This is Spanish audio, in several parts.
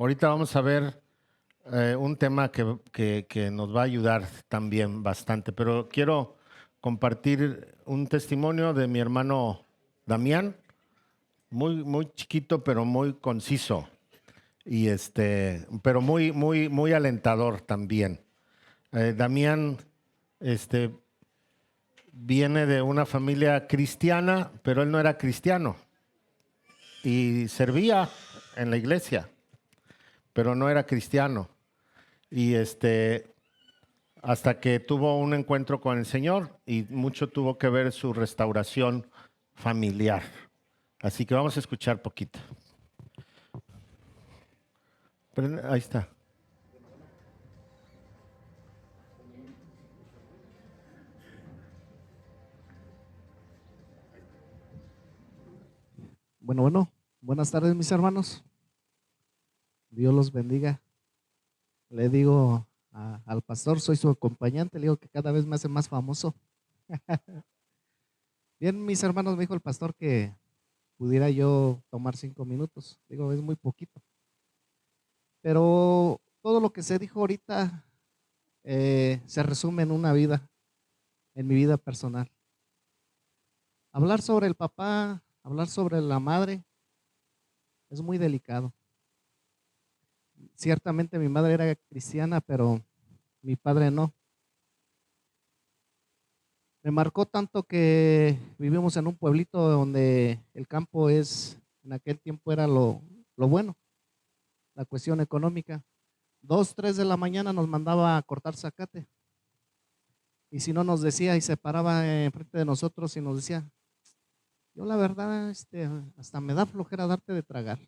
Ahorita vamos a ver un tema que nos va a ayudar también bastante, pero quiero compartir un testimonio de mi hermano Damián, muy chiquito, pero muy conciso y pero muy alentador también. Damián, este, viene de una familia cristiana, pero él no era cristiano y servía en la iglesia, pero no era cristiano. Y hasta que tuvo un encuentro con el Señor y mucho tuvo que ver su restauración familiar. Así que vamos a escuchar poquito. Ahí está. Bueno, buenas tardes mis hermanos. Dios los bendiga. Le digo al pastor, soy su acompañante, le digo que cada vez me hace más famoso. Bien, mis hermanos, me dijo el pastor que pudiera yo tomar 5 minutos. Digo, es muy poquito. Pero todo lo que se dijo ahorita se resume en una vida, en mi vida personal. Hablar sobre el papá, hablar sobre la madre, es muy delicado. Ciertamente mi madre era cristiana, pero mi padre no. Me marcó tanto que vivimos en un pueblito donde el campo en aquel tiempo era lo bueno, la cuestión económica. 2, 3 de la mañana nos mandaba a cortar zacate. Y si no nos decía y se paraba enfrente de nosotros y nos decía, yo la verdad, hasta me da flojera darte de tragar.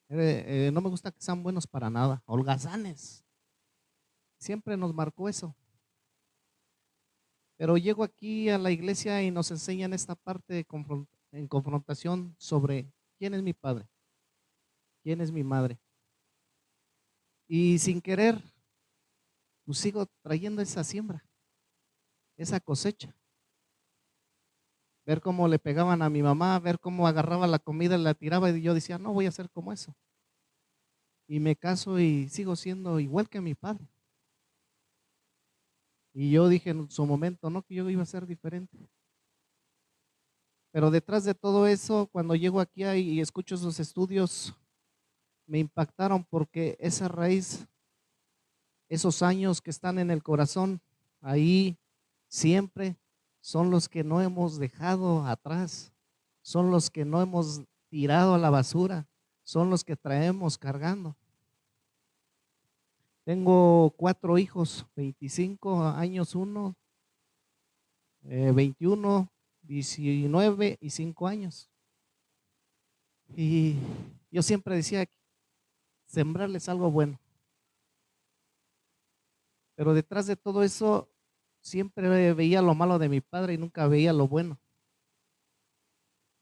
No me gusta que sean buenos para nada, holgazanes. Siempre nos marcó eso. Pero llego aquí a la iglesia y nos enseñan esta parte en confrontación sobre quién es mi padre, quién es mi madre. Y sin querer, pues sigo trayendo esa siembra, esa cosecha. Ver cómo le pegaban a mi mamá, ver cómo agarraba la comida y la tiraba y yo decía, no voy a ser como eso. Y me caso y sigo siendo igual que mi padre. Y yo dije en su momento, no, que yo iba a ser diferente. Pero detrás de todo eso, cuando llego aquí y escucho esos estudios, me impactaron porque esa raíz, esos años que están en el corazón, ahí siempre son los que no hemos dejado atrás, son los que no hemos tirado a la basura, son los que traemos cargando. Tengo 4 hijos, 25 años uno, 21, 19 y 5 años. Y yo siempre decía, sembrarles algo bueno. Pero detrás de todo eso, siempre veía lo malo de mi padre y nunca veía lo bueno.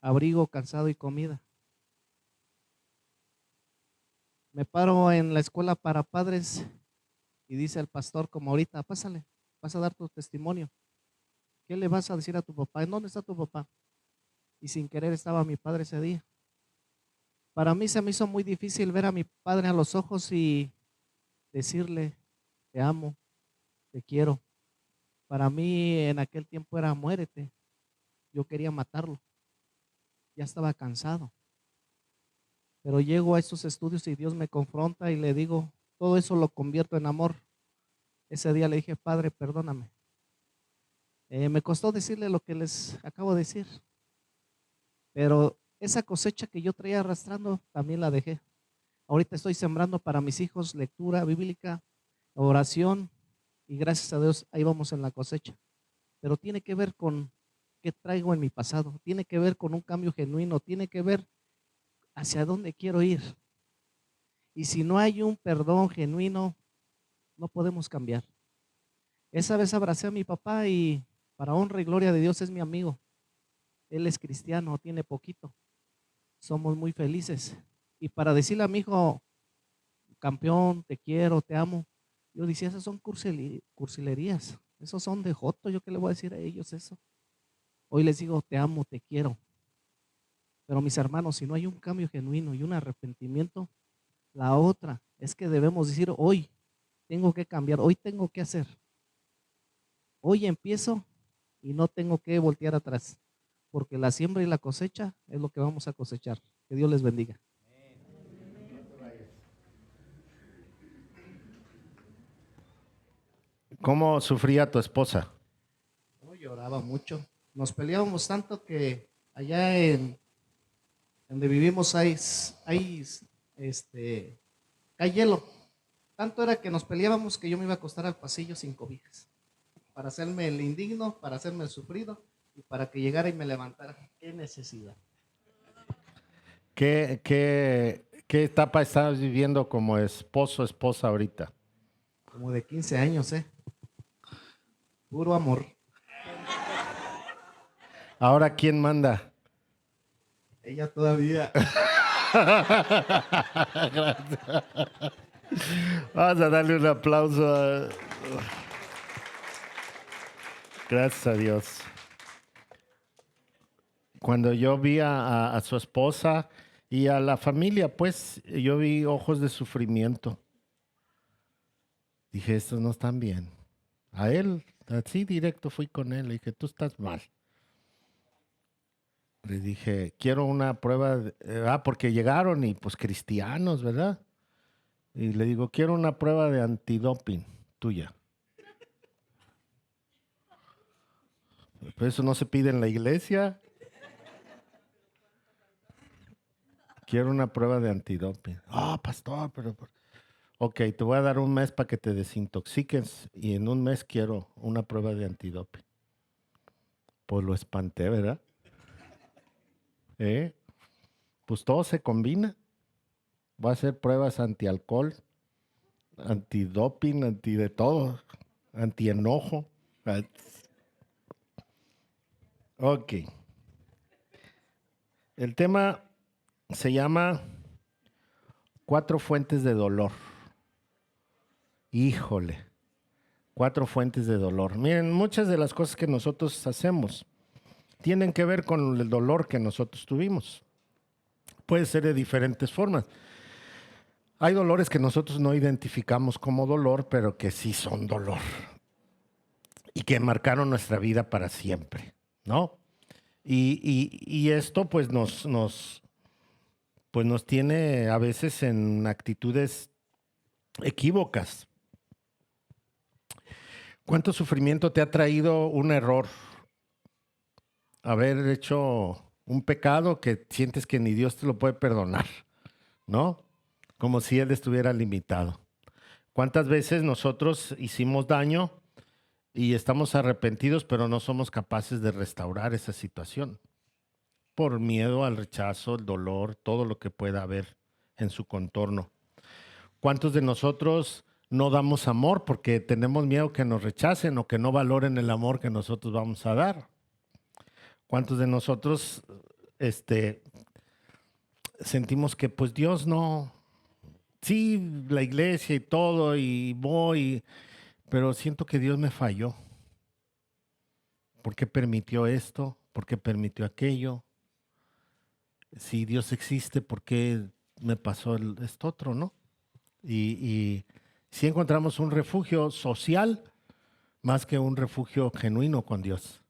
Abrigo, calzado y comida. Me paro en la escuela para padres y dice el pastor, como ahorita, pásale, vas a dar tu testimonio. ¿Qué le vas a decir a tu papá? ¿En dónde está tu papá? Y sin querer estaba mi padre ese día. Para mí se me hizo muy difícil ver a mi padre a los ojos y decirle, te amo, te quiero. Para mí en aquel tiempo era muérete. Yo quería matarlo. Ya estaba cansado. Pero llego a estos estudios y Dios me confronta y le digo, todo eso lo convierto en amor. Ese día le dije, Padre, perdóname. Me costó decirle lo que les acabo de decir, pero esa cosecha que yo traía arrastrando también la dejé. Ahorita estoy sembrando para mis hijos lectura bíblica, oración y gracias a Dios ahí vamos en la cosecha. Pero tiene que ver con qué traigo en mi pasado, tiene que ver con un cambio genuino, tiene que ver hacia dónde quiero ir. Y si no hay un perdón genuino, no podemos cambiar. Esa vez abracé a mi papá y para honra y gloria de Dios es mi amigo. Él es cristiano, tiene poquito. Somos muy felices. Y para decirle a mi hijo, campeón, te quiero, te amo, yo decía, esas son cursilerías. Esos son de joto. ¿Yo qué le voy a decir a ellos eso? Hoy les digo, te amo, te quiero. Pero mis hermanos, si no hay un cambio genuino y un arrepentimiento, la otra es que debemos decir, hoy tengo que cambiar, hoy tengo que hacer, hoy empiezo y no tengo que voltear atrás, porque la siembra y la cosecha es lo que vamos a cosechar. Que Dios les bendiga. ¿Cómo sufría tu esposa? No lloraba mucho. Nos peleábamos tanto que allá en donde vivimos este, hay hielo. Tanto era que nos peleábamos que yo me iba a acostar al pasillo sin cobijas, para hacerme el indigno, para hacerme el sufrido y para que llegara y me levantara. Qué necesidad. ¿Qué etapa estás viviendo como esposo, esposa ahorita? Como de 15 años, puro amor. Ahora, ¿quién manda? Ella todavía. Vamos a darle un aplauso. Gracias a Dios. Cuando yo vi a su esposa y a la familia, pues yo vi ojos de sufrimiento. Dije, estos no están bien. A él, así directo fui con él. Le dije, tú estás mal. Le dije, quiero una prueba. Porque llegaron y pues cristianos, ¿verdad? Y le digo, quiero una prueba de antidoping tuya. Pues eso no se pide en la iglesia. Quiero una prueba de antidoping. Pastor, pero... Ok, te voy a dar un mes para que te desintoxiques y en un mes quiero una prueba de antidoping. Pues lo espanté, ¿verdad? Pues todo se combina. Voy a hacer pruebas antialcohol, antidoping, anti de todo, antienojo. Ok. El tema se llama Cuatro fuentes de dolor. Híjole, cuatro fuentes de dolor. Miren, muchas de las cosas que nosotros hacemos tienen que ver con el dolor que nosotros tuvimos. Puede ser de diferentes formas. Hay dolores que nosotros no identificamos como dolor, pero que sí son dolor y que marcaron nuestra vida para siempre, ¿no? Y esto pues pues nos tiene a veces en actitudes equívocas. ¿Cuánto sufrimiento te ha traído un error? Haber hecho un pecado que sientes que ni Dios te lo puede perdonar, ¿no? Como si Él estuviera limitado. ¿Cuántas veces nosotros hicimos daño y estamos arrepentidos, pero no somos capaces de restaurar esa situación? Por miedo al rechazo, el dolor, todo lo que pueda haber en su contorno. ¿Cuántos de nosotros no damos amor porque tenemos miedo que nos rechacen o que no valoren el amor que nosotros vamos a dar? ¿Cuántos de nosotros sentimos que pues Dios no, sí, la iglesia y todo, y voy, pero siento que Dios me falló? ¿Por qué permitió esto? ¿Por qué permitió aquello? Si Dios existe, ¿por qué me pasó esto otro, no? Y si encontramos un refugio social más que un refugio genuino con Dios.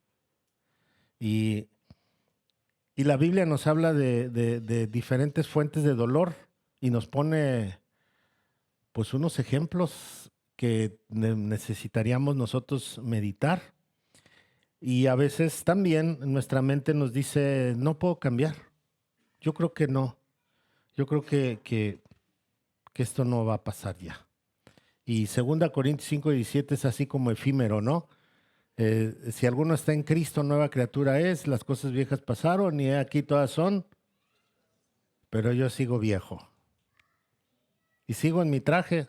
Y, y la Biblia nos habla de diferentes fuentes de dolor y nos pone pues unos ejemplos que necesitaríamos nosotros meditar. Y a veces también nuestra mente nos dice, no puedo cambiar. Yo creo que no. Yo creo que esto no va a pasar ya. Y 2 Corintios 5:17 es así como efímero, ¿no? Si alguno está en Cristo, nueva criatura es, las cosas viejas pasaron y aquí todas son, pero yo sigo viejo. Y sigo en mi traje.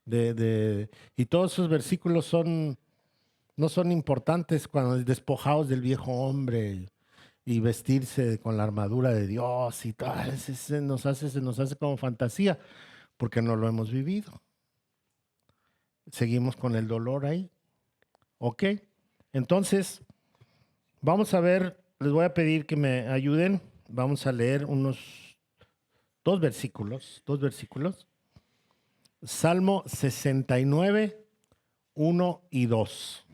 Y todos esos versículos no son importantes cuando despojados del viejo hombre y vestirse con la armadura de Dios y todo, se nos hace como fantasía, porque no lo hemos vivido. Seguimos con el dolor ahí. ¿Ok? Entonces, vamos a ver, les voy a pedir que me ayuden Vamos a leer unos dos versículos. Salmo 69, 1 y 2.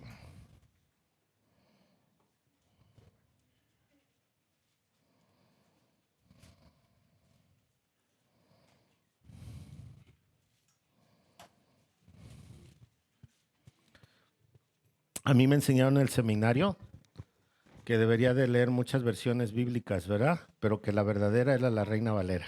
A mí me enseñaron en el seminario que debería de leer muchas versiones bíblicas, ¿verdad? Pero que la verdadera era la Reina Valera.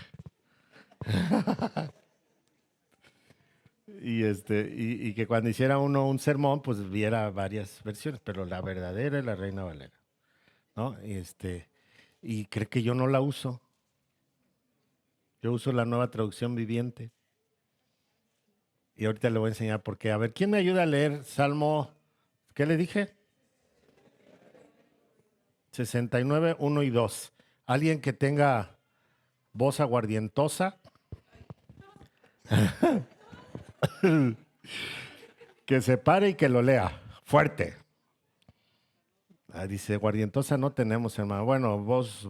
Y que cuando hiciera uno un sermón, pues viera varias versiones, pero la verdadera es la Reina Valera, ¿no? Y creo que yo no la uso. Yo uso la Nueva Traducción Viviente. Y ahorita le voy a enseñar por qué. A ver, ¿quién me ayuda a leer Salmo, qué le dije? 69, 1 y 2. Alguien que tenga voz aguardientosa, que se pare y que lo lea fuerte. Dice, aguardientosa no tenemos, hermano. Bueno, voz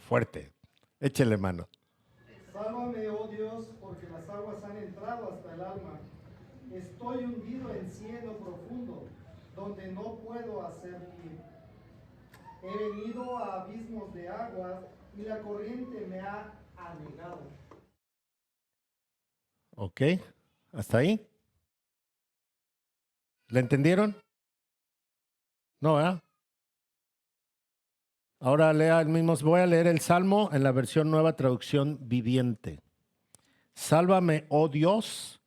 fuerte. Échele mano. Sálvame, oh Dios, porque las aguas han entrado hasta el alma. Estoy hundido en cieno profundo, donde no puedo hacer pie. He venido a abismos de agua y la corriente me ha anegado. Ok, hasta ahí. ¿Le entendieron? No, ¿verdad? Ahora lea el mismo. Voy a leer el Salmo en la versión Nueva Traducción Viviente. Sálvame, oh Dios,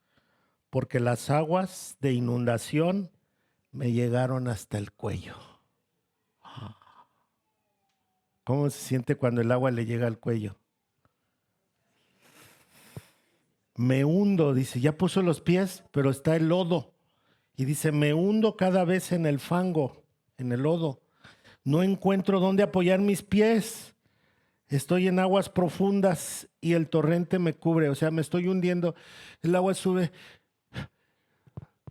porque las aguas de inundación me llegaron hasta el cuello. ¿Cómo se siente cuando el agua le llega al cuello? Me hundo, dice, ya puso los pies, pero está el lodo. Y dice, me hundo cada vez en el fango, en el lodo. No encuentro dónde apoyar mis pies. Estoy en aguas profundas y el torrente me cubre. O sea, me estoy hundiendo. El agua sube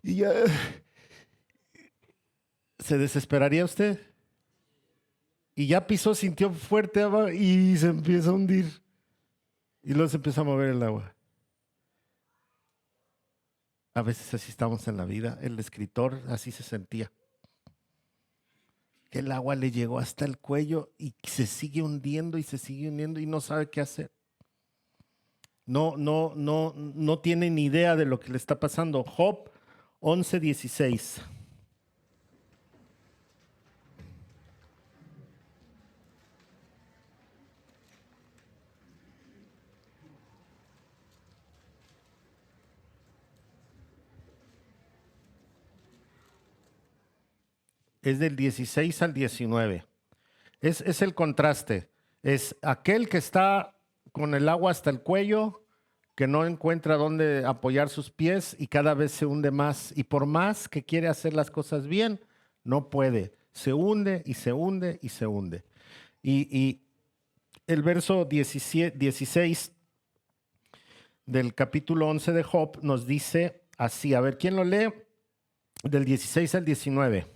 y ya. ¿Se desesperaría usted? Y ya pisó, sintió fuerte agua y se empieza a hundir. Y luego se empieza a mover el agua. A veces así estamos en la vida. El escritor así se sentía. Que el agua le llegó hasta el cuello y se sigue hundiendo y se sigue hundiendo y no sabe qué hacer. No tiene ni idea de lo que le está pasando. Job 11:16. Es del 16 al 19. Es el contraste. Es aquel que está con el agua hasta el cuello, que no encuentra dónde apoyar sus pies y cada vez se hunde más. Y por más que quiere hacer las cosas bien, no puede. Se hunde y se hunde y se hunde. Y el verso 16 del capítulo 11 de Job nos dice así. A ver, ¿quién lo lee? Del 16 al 19.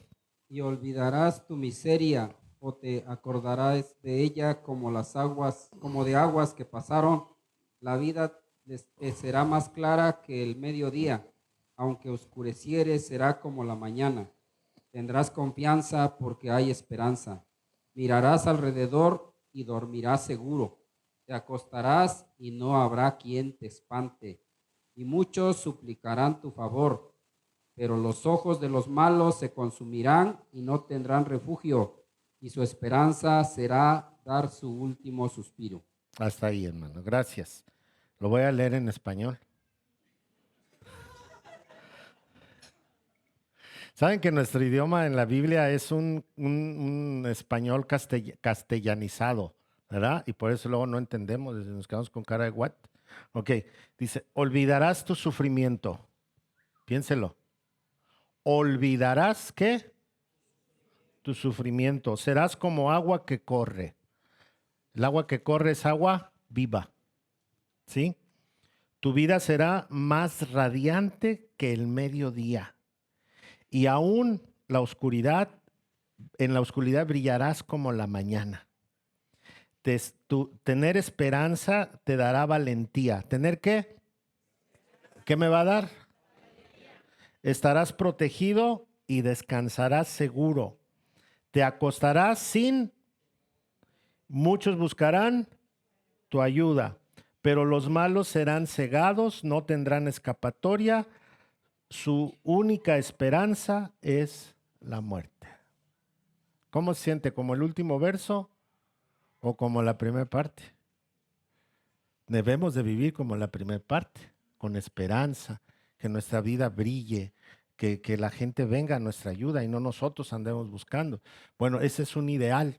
Y olvidarás tu miseria, o te acordarás de ella como las aguas, como de aguas que pasaron. La vida te será más clara que el mediodía, aunque oscureciere será como la mañana. Tendrás confianza porque hay esperanza. Mirarás alrededor y dormirás seguro. Te acostarás y no habrá quien te espante. Y muchos suplicarán tu favor, pero los ojos de los malos se consumirán y no tendrán refugio, y su esperanza será dar su último suspiro. Hasta ahí, hermano. Gracias. Lo voy a leer en español. Saben que nuestro idioma en la Biblia es un español castellanizado, ¿verdad? Y por eso luego no entendemos, nos quedamos con cara de what. Ok, dice, olvidarás tu sufrimiento. Piénselo. Olvidarás, ¿qué? Tu sufrimiento. Serás como agua que corre. El agua que corre es agua viva, ¿sí? Tu vida será más radiante que el mediodía. Y aún en la oscuridad brillarás como la mañana. Tener esperanza te dará valentía. ¿Tener qué? ¿Qué me va a dar? Estarás protegido y descansarás seguro. Te acostarás sin, muchos buscarán tu ayuda, pero los malos serán cegados, no tendrán escapatoria. Su única esperanza es la muerte. ¿Cómo se siente? ¿Como el último verso o como la primera parte? Debemos de vivir como la primera parte, con esperanza, que nuestra vida brille, que la gente venga a nuestra ayuda y no nosotros andemos buscando. Bueno, ese es un ideal,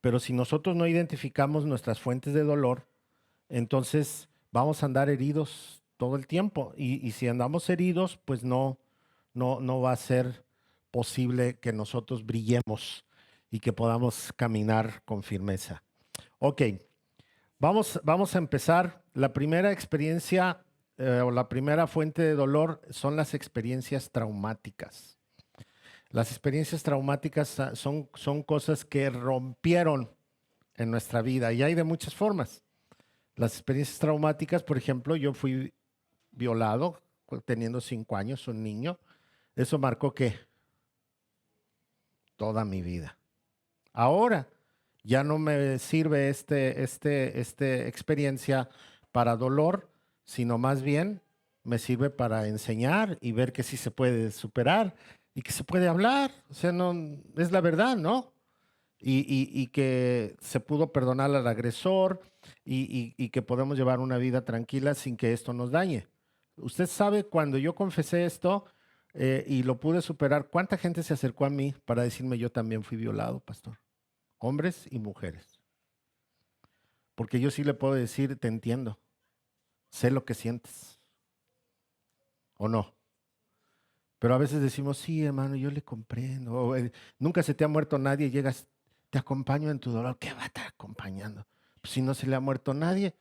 pero si nosotros no identificamos nuestras fuentes de dolor, entonces vamos a andar heridos todo el tiempo y si andamos heridos, pues no va a ser posible que nosotros brillemos y que podamos caminar con firmeza. Ok, vamos a empezar. La primera experiencia o la primera fuente de dolor son las experiencias traumáticas. Las experiencias traumáticas son cosas que rompieron en nuestra vida y hay de muchas formas. Las experiencias traumáticas, por ejemplo, yo fui violado teniendo 5 años, un niño. Eso marcó ¿qué? Toda mi vida. Ahora ya no me sirve esta experiencia para dolor, sino más bien me sirve para enseñar y ver que sí se puede superar y que se puede hablar. O sea, no, es la verdad, ¿no? Y que se pudo perdonar al agresor y que podemos llevar una vida tranquila sin que esto nos dañe. Usted sabe, cuando yo confesé esto y lo pude superar, ¿cuánta gente se acercó a mí para decirme yo también fui violado, pastor? Hombres y mujeres. Porque yo sí le puedo decir, te entiendo, sé lo que sientes. ¿O no? Pero a veces decimos, sí, hermano, yo le comprendo. O, nunca se te ha muerto nadie, llegas, te acompaño en tu dolor. ¿Qué va a estar acompañando? Pues si no se le ha muerto nadie,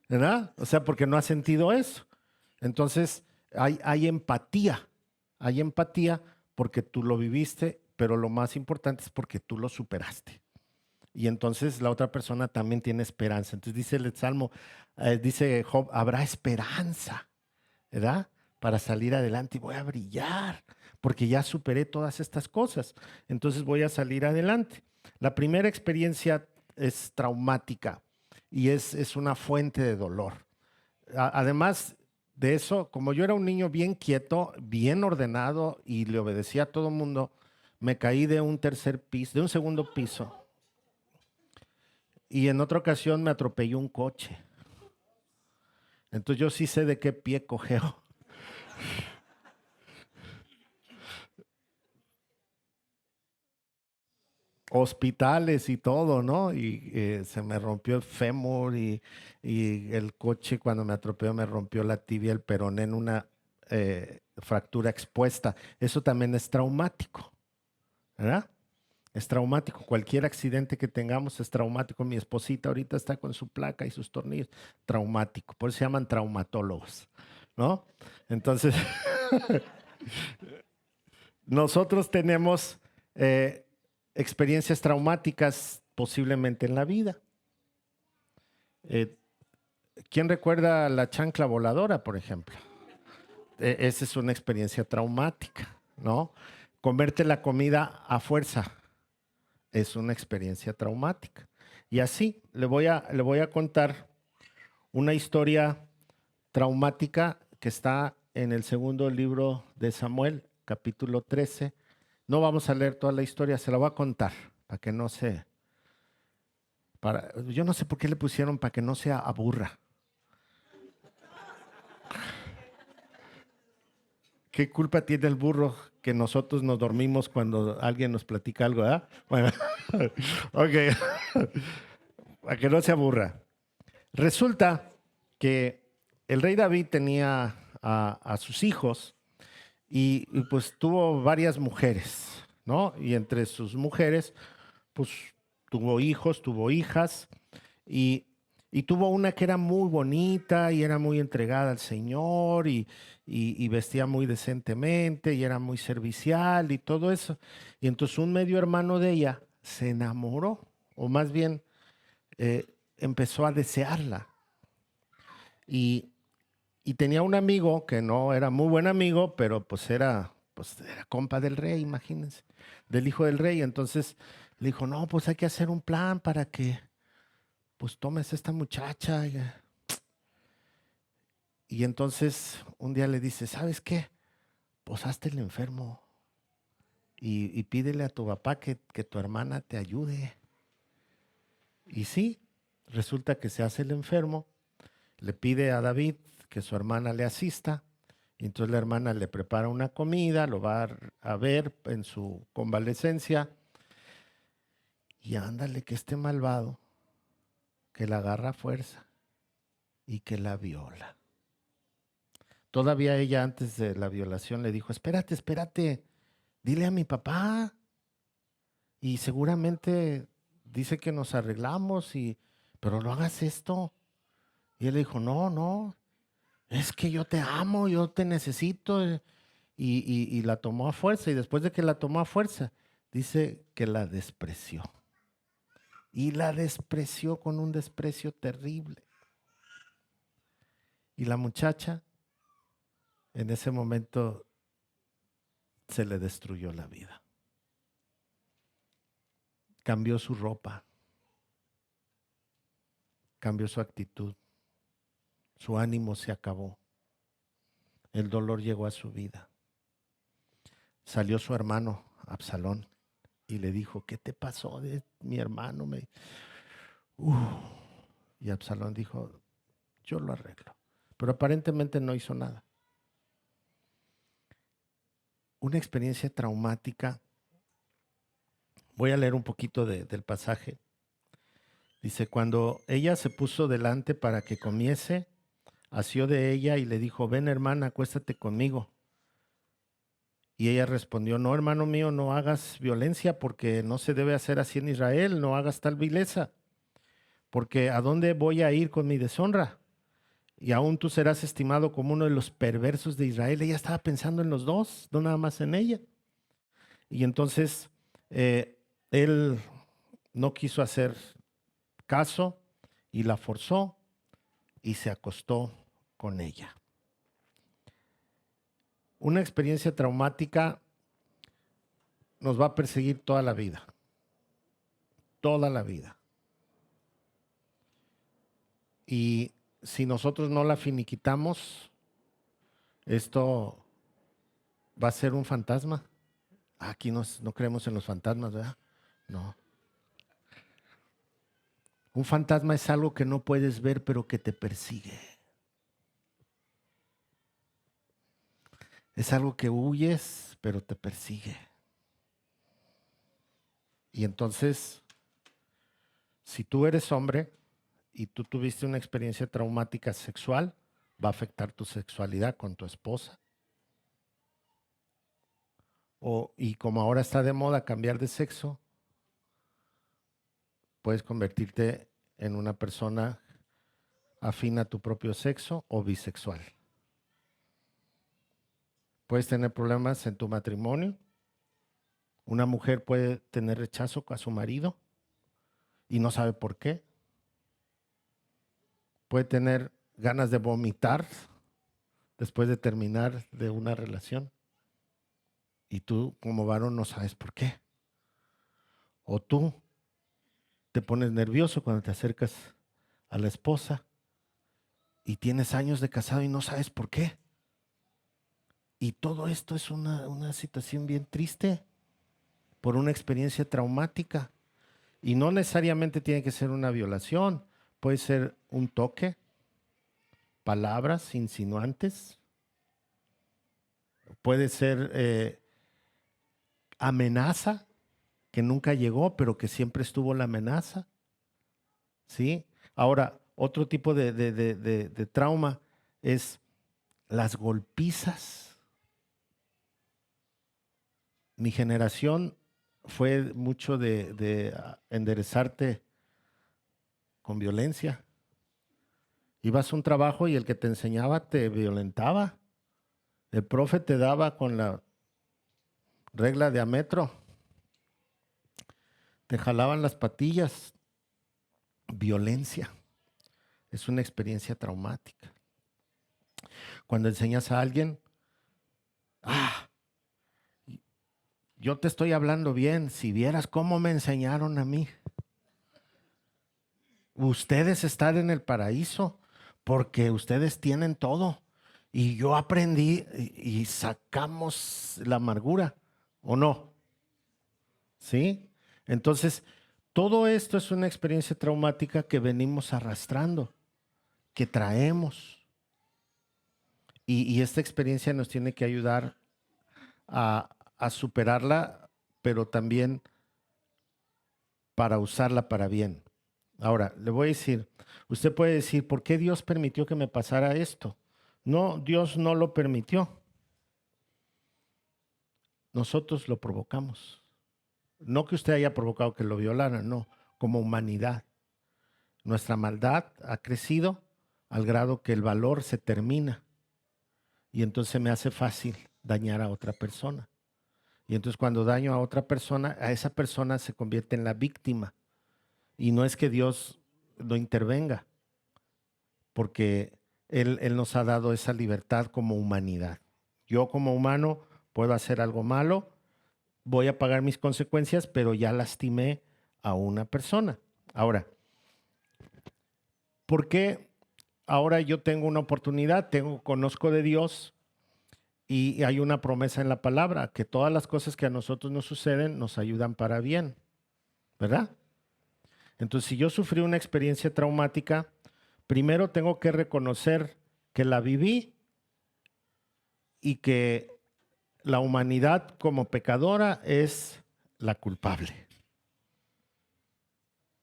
¿verdad? O sea, porque no ha sentido eso. Entonces, hay empatía. Hay empatía porque tú lo viviste, pero lo más importante es porque tú lo superaste. Y entonces la otra persona también tiene esperanza. Entonces dice el Salmo, dice Job, habrá esperanza, ¿verdad? Para salir adelante y voy a brillar, porque ya superé todas estas cosas. Entonces voy a salir adelante. La primera experiencia es traumática y es una fuente de dolor. Además de eso, como yo era un niño bien quieto, bien ordenado y le obedecía a todo el mundo, me caí de un tercer piso, de un segundo piso. Y en otra ocasión me atropelló un coche. Entonces yo sí sé de qué pie cojeo. Hospitales y todo, ¿no? Y se me rompió el fémur y el coche cuando me atropelló me rompió la tibia, el peroné en una fractura expuesta. Eso también es traumático, ¿verdad? Es traumático. Cualquier accidente que tengamos es traumático. Mi esposita ahorita está con su placa y sus tornillos. Traumático. Por eso se llaman traumatólogos, ¿no? Entonces, nosotros tenemos experiencias traumáticas posiblemente en la vida. ¿Quién recuerda la chancla voladora, por ejemplo? Esa es una experiencia traumática, ¿no? Comerte la comida a fuerza es una experiencia traumática. Y así le voy a contar una historia traumática que está en el segundo libro de Samuel, capítulo 13. No vamos a leer toda la historia, se la voy a contar para que no se... yo no sé por qué le pusieron para que no se aburra. ¿Qué culpa tiene el burro que nosotros nos dormimos cuando alguien nos platica algo, ¿verdad? Bueno, ok, para que no se aburra. Resulta que el rey David tenía a sus hijos y pues tuvo varias mujeres, ¿no? Y entre sus mujeres, pues tuvo hijos, tuvo hijas y tuvo una que era muy bonita y era muy entregada al Señor y vestía muy decentemente y era muy servicial y todo eso. Y entonces un medio hermano de ella se enamoró, o más bien empezó a desearla. Y tenía un amigo que no era muy buen amigo, pero pues era compa del rey, imagínense, del hijo del rey. Entonces le dijo, no, pues hay que hacer un plan para que pues tomes a esta muchacha. Y entonces un día le dice, ¿sabes qué? Pues hazte el enfermo y pídele a tu papá que tu hermana te ayude. Y sí, resulta que se hace el enfermo, le pide a David que su hermana le asista, y entonces la hermana le prepara una comida, lo va a ver en su convalecencia, y ándale que este malvado, que la agarra a fuerza y que la viola. Todavía ella antes de la violación le dijo, espérate, espérate, dile a mi papá, y seguramente dice que nos arreglamos, pero no hagas esto. Y él le dijo, no, no, es que yo te amo, yo te necesito. Y la tomó a fuerza. Y después de que la tomó a fuerza, dice que la despreció. Y la despreció con un desprecio terrible. Y la muchacha, en ese momento, se le destruyó la vida. Cambió su ropa. Cambió su actitud. Su ánimo se acabó. El dolor llegó a su vida. Salió su hermano, Absalón, y le dijo, ¿qué te pasó de mi hermano? Y Absalón dijo, yo lo arreglo. Pero aparentemente no hizo nada. Una experiencia traumática. Voy a leer un poquito del pasaje. Dice, cuando ella se puso delante para que comiese, asió de ella y le dijo, ven hermana, acuéstate conmigo. Y ella respondió, no, hermano mío, no hagas violencia porque no se debe hacer así en Israel, no hagas tal vileza, porque ¿a dónde voy a ir con mi deshonra? Y aún tú serás estimado como uno de los perversos de Israel. Ella estaba pensando en los dos, no nada más en ella. Y entonces él no quiso hacer caso y la forzó y se acostó con ella. Una experiencia traumática nos va a perseguir toda la vida. Toda la vida. Y si nosotros no la finiquitamos, esto va a ser un fantasma. Aquí no creemos en los fantasmas, ¿verdad? No. Un fantasma es algo que no puedes ver, pero que te persigue. Es algo que huyes, pero te persigue. Y entonces, si tú eres hombre y tú tuviste una experiencia traumática sexual, va a afectar tu sexualidad con tu esposa. Y como ahora está de moda cambiar de sexo, puedes convertirte en una persona afín a tu propio sexo o bisexual. Puedes tener problemas en tu matrimonio. Una mujer puede tener rechazo a su marido y no sabe por qué. Puede tener ganas de vomitar después de terminar de una relación. Y tú como varón no sabes por qué. O tú te pones nervioso cuando te acercas a la esposa y tienes años de casado y no sabes por qué. Y todo esto es una situación bien triste por una experiencia traumática. Y no necesariamente tiene que ser una violación. Puede ser un toque, palabras insinuantes. Puede ser amenaza, que nunca llegó, pero que siempre estuvo la amenaza. ¿Sí? Ahora, otro tipo de trauma es las golpizas. Mi generación fue mucho de enderezarte con violencia. Ibas a un trabajo y el que te enseñaba te violentaba. El profe te daba con la regla de a metro. Te jalaban las patillas. violencia. Es una experiencia traumática. Cuando enseñas a alguien, yo te estoy hablando bien, si vieras cómo me enseñaron a mí. Ustedes están en el paraíso porque ustedes tienen todo. Y yo aprendí y sacamos la amargura, ¿o no? ¿Sí? Entonces, todo esto es una experiencia traumática que venimos arrastrando, que traemos. Y esta experiencia nos tiene que ayudar a superarla, pero también para usarla para bien. Ahora, le voy a decir, usted puede decir, ¿por qué Dios permitió que me pasara esto? No, Dios no lo permitió. Nosotros lo provocamos. No que usted haya provocado que lo violaran, no, como humanidad. Nuestra maldad ha crecido al grado que el valor se termina y entonces me hace fácil dañar a otra persona. Y entonces cuando daño a otra persona, a esa persona se convierte en la víctima. Y no es que Dios no intervenga, porque Él nos ha dado esa libertad como humanidad. Yo como humano puedo hacer algo malo, voy a pagar mis consecuencias, pero ya lastimé a una persona. Ahora, ¿por qué ahora yo tengo una oportunidad? Conozco de Dios y hay una promesa en la palabra, que todas las cosas que a nosotros nos suceden nos ayudan para bien, ¿verdad? Entonces, si yo sufrí una experiencia traumática, primero tengo que reconocer que la viví y que la humanidad como pecadora es la culpable.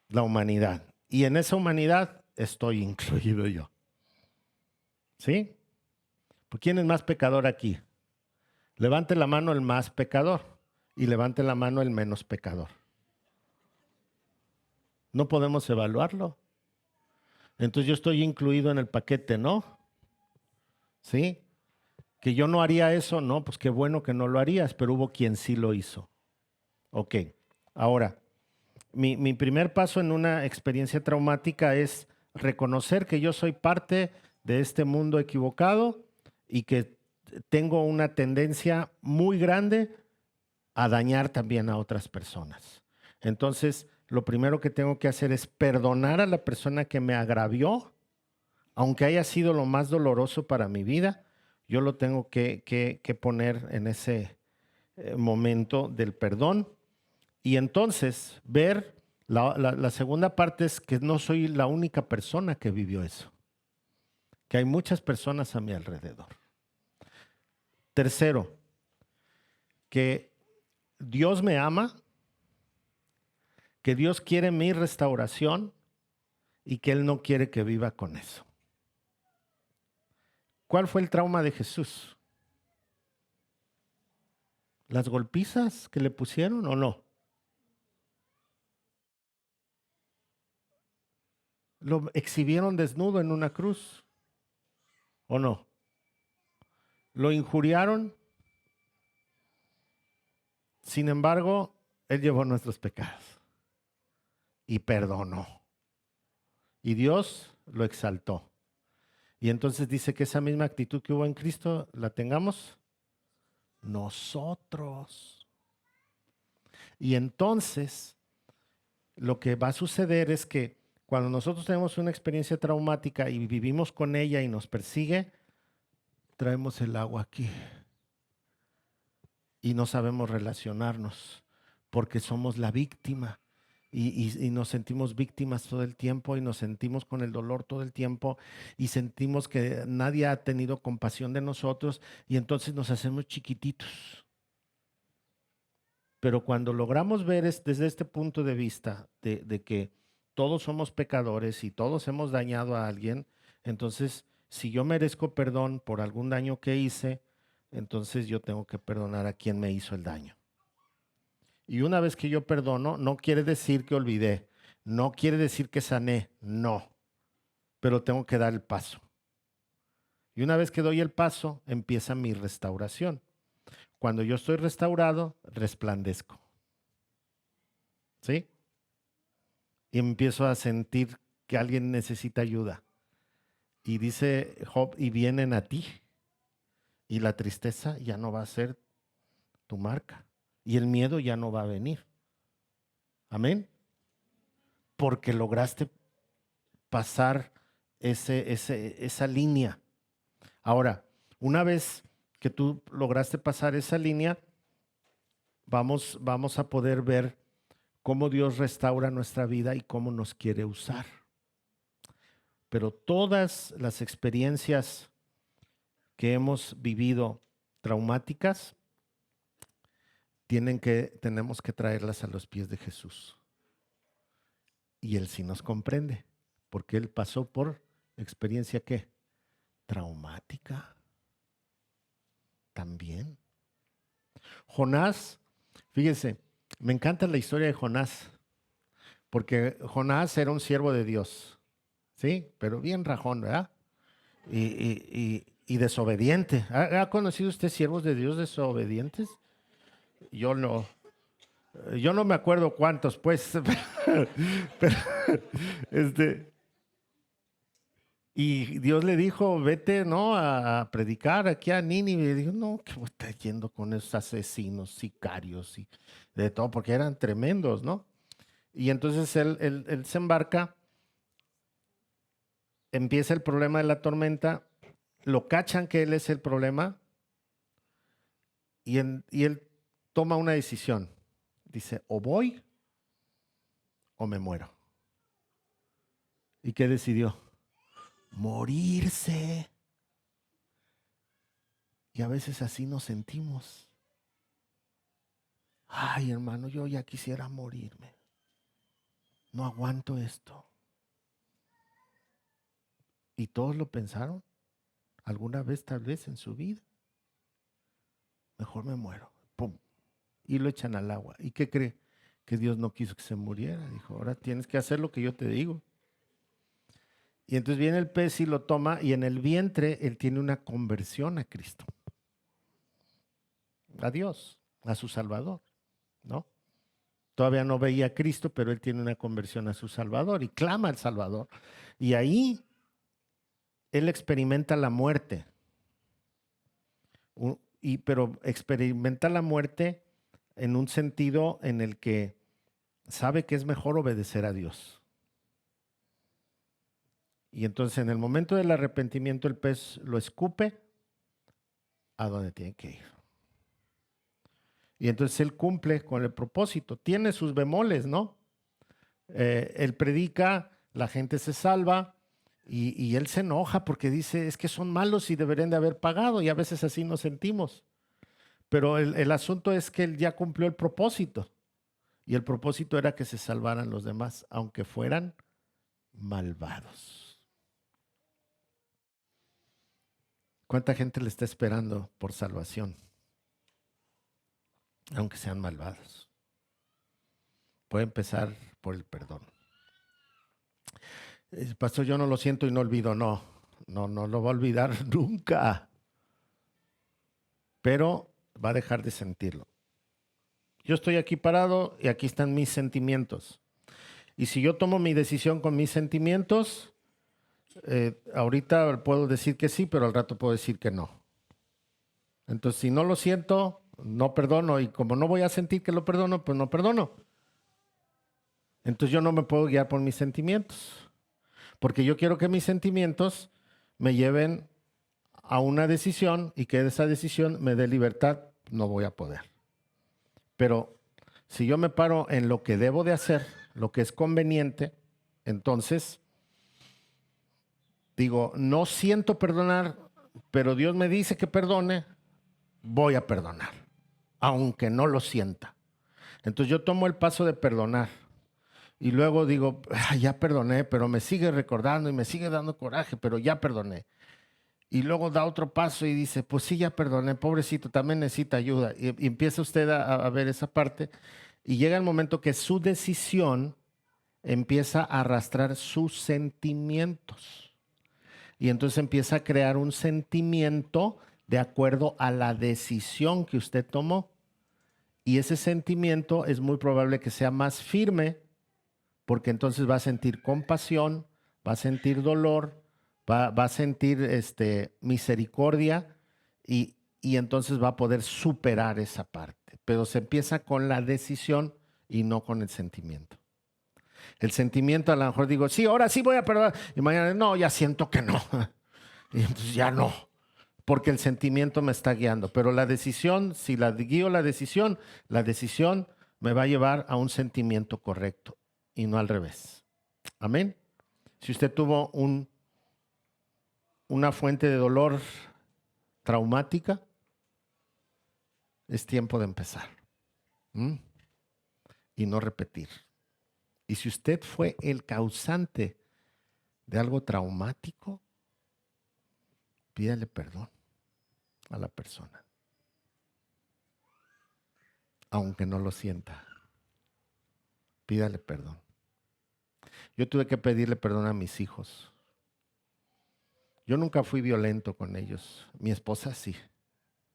La humanidad. Y en esa humanidad estoy incluido yo. ¿Sí? ¿Quién es más pecador aquí? Levante la mano el más pecador y levante la mano el menos pecador. No podemos evaluarlo. Entonces yo estoy incluido en el paquete, ¿no? ¿Sí? Que yo no haría eso, no, pues qué bueno que no lo harías, pero hubo quien sí lo hizo. Ok, ahora, mi primer paso en una experiencia traumática es reconocer que yo soy parte de este mundo equivocado y que tengo una tendencia muy grande a dañar también a otras personas. Entonces, lo primero que tengo que hacer es perdonar a la persona que me agravió, aunque haya sido lo más doloroso para mi vida, yo lo tengo que poner en ese momento del perdón. Y entonces ver, la segunda parte es que no soy la única persona que vivió eso, que hay muchas personas a mi alrededor. Tercero, que Dios me ama, que Dios quiere mi restauración y que Él no quiere que viva con eso. ¿Cuál fue el trauma de Jesús? ¿Las golpizas que le pusieron o no? ¿Lo exhibieron desnudo en una cruz o no? ¿Lo injuriaron? Sin embargo, Él llevó nuestros pecados y perdonó. Y Dios lo exaltó. Y entonces dice que esa misma actitud que hubo en Cristo la tengamos nosotros. Y entonces lo que va a suceder es que cuando nosotros tenemos una experiencia traumática y vivimos con ella y nos persigue, traemos el agua aquí y no sabemos relacionarnos porque somos la víctima. Y nos sentimos víctimas todo el tiempo y nos sentimos con el dolor todo el tiempo y sentimos que nadie ha tenido compasión de nosotros y entonces nos hacemos chiquititos. Pero cuando logramos ver desde este punto de vista de que todos somos pecadores y todos hemos dañado a alguien, entonces si yo merezco perdón por algún daño que hice, entonces yo tengo que perdonar a quien me hizo el daño. Y una vez que yo perdono, no quiere decir que olvidé, no quiere decir que sané, no, pero tengo que dar el paso. Y una vez que doy el paso, empieza mi restauración. Cuando yo estoy restaurado, resplandezco. ¿Sí? y empiezo a sentir que alguien necesita ayuda. Y dice Job, y vienen a ti. Y la tristeza ya no va a ser tu marca. Y el miedo ya no va a venir. Amén. Porque lograste pasar esa línea. Ahora, una vez que tú lograste pasar esa línea, vamos a poder ver cómo Dios restaura nuestra vida y cómo nos quiere usar. Pero todas las experiencias que hemos vivido traumáticas, tenemos que traerlas a los pies de Jesús. Y Él sí nos comprende, porque Él pasó por experiencia ¿qué? Traumática. También. Jonás, fíjense, me encanta la historia de Jonás, porque Jonás era un siervo de Dios, ¿sí? Pero bien rajón, ¿verdad? Y desobediente. ¿Ha conocido usted siervos de Dios desobedientes? Yo no me acuerdo cuántos, pues, pero, y Dios le dijo, vete, ¿no? A predicar aquí a Nínive. Y dijo, no, que voy a estar yendo con esos asesinos, sicarios y de todo, porque eran tremendos, ¿no? Y entonces él se embarca, empieza el problema de la tormenta, lo cachan que él es el problema y él toma una decisión. Dice, o voy o me muero. ¿Y qué decidió? Morirse. Y a veces así nos sentimos. Ay, hermano, yo ya quisiera morirme. No aguanto esto. ¿Y todos lo pensaron? ¿Alguna vez, tal vez, en su vida? Mejor me muero. ¡Pum! Y lo echan al agua. ¿Y qué cree? Que Dios no quiso que se muriera. Dijo, ahora tienes que hacer lo que yo te digo. Y entonces viene el pez y lo toma, y en el vientre él tiene una conversión a Cristo. A Dios, a su Salvador, ¿no? Todavía no veía a Cristo, pero él tiene una conversión a su Salvador y clama al Salvador. Y ahí él experimenta la muerte. Pero experimenta la muerte en un sentido en el que sabe que es mejor obedecer a Dios. Y entonces en el momento del arrepentimiento el pez lo escupe a donde tiene que ir. Y entonces él cumple con el propósito. Tiene sus bemoles, ¿no? Él predica, la gente se salva y él se enoja porque dice, es que son malos y deberían de haber pagado, y a veces así nos sentimos. Pero el asunto es que él ya cumplió el propósito. Y el propósito era que se salvaran los demás, aunque fueran malvados. ¿Cuánta gente le está esperando por salvación? Aunque sean malvados. Puede empezar por el perdón. Pastor, yo no lo siento y no olvido. No lo va a olvidar nunca. Pero va a dejar de sentirlo. Yo estoy aquí parado y aquí están mis sentimientos. Y si yo tomo mi decisión con mis sentimientos, ahorita puedo decir que sí, pero al rato puedo decir que no. Entonces, si no lo siento, no perdono. Y como no voy a sentir que lo perdono, pues no perdono. Entonces yo no me puedo guiar por mis sentimientos. Porque yo quiero que mis sentimientos me lleven a una decisión y que esa decisión me dé libertad. No voy a poder. Pero si yo me paro en lo que debo de hacer, lo que es conveniente, entonces digo, no siento perdonar, pero Dios me dice que perdone, voy a perdonar, aunque no lo sienta. Entonces yo tomo el paso de perdonar y luego digo, ya perdoné, pero me sigue recordando y me sigue dando coraje, pero ya perdoné. Y luego da otro paso y dice, pues sí, ya perdoné, pobrecito, también necesita ayuda. Y empieza usted a ver esa parte y llega el momento que su decisión empieza a arrastrar sus sentimientos. Y entonces empieza a crear un sentimiento de acuerdo a la decisión que usted tomó. Y ese sentimiento es muy probable que sea más firme porque entonces va a sentir compasión, va a sentir dolor, va a sentir misericordia y entonces va a poder superar esa parte. Pero se empieza con la decisión y no con el sentimiento. El sentimiento a lo mejor digo, sí, ahora sí voy a perdonar. Y mañana, no, ya siento que no. Y entonces ya no, porque el sentimiento me está guiando. Pero la decisión, si la guío la decisión me va a llevar a un sentimiento correcto y no al revés. Amén. Si usted tuvo una fuente de dolor traumática, es tiempo de empezar. Y no repetir. Y si usted fue el causante de algo traumático, pídale perdón a la persona, aunque no lo sienta. Pídale perdón. Yo tuve que pedirle perdón a mis hijos. Yo nunca fui violento con ellos. Mi esposa sí.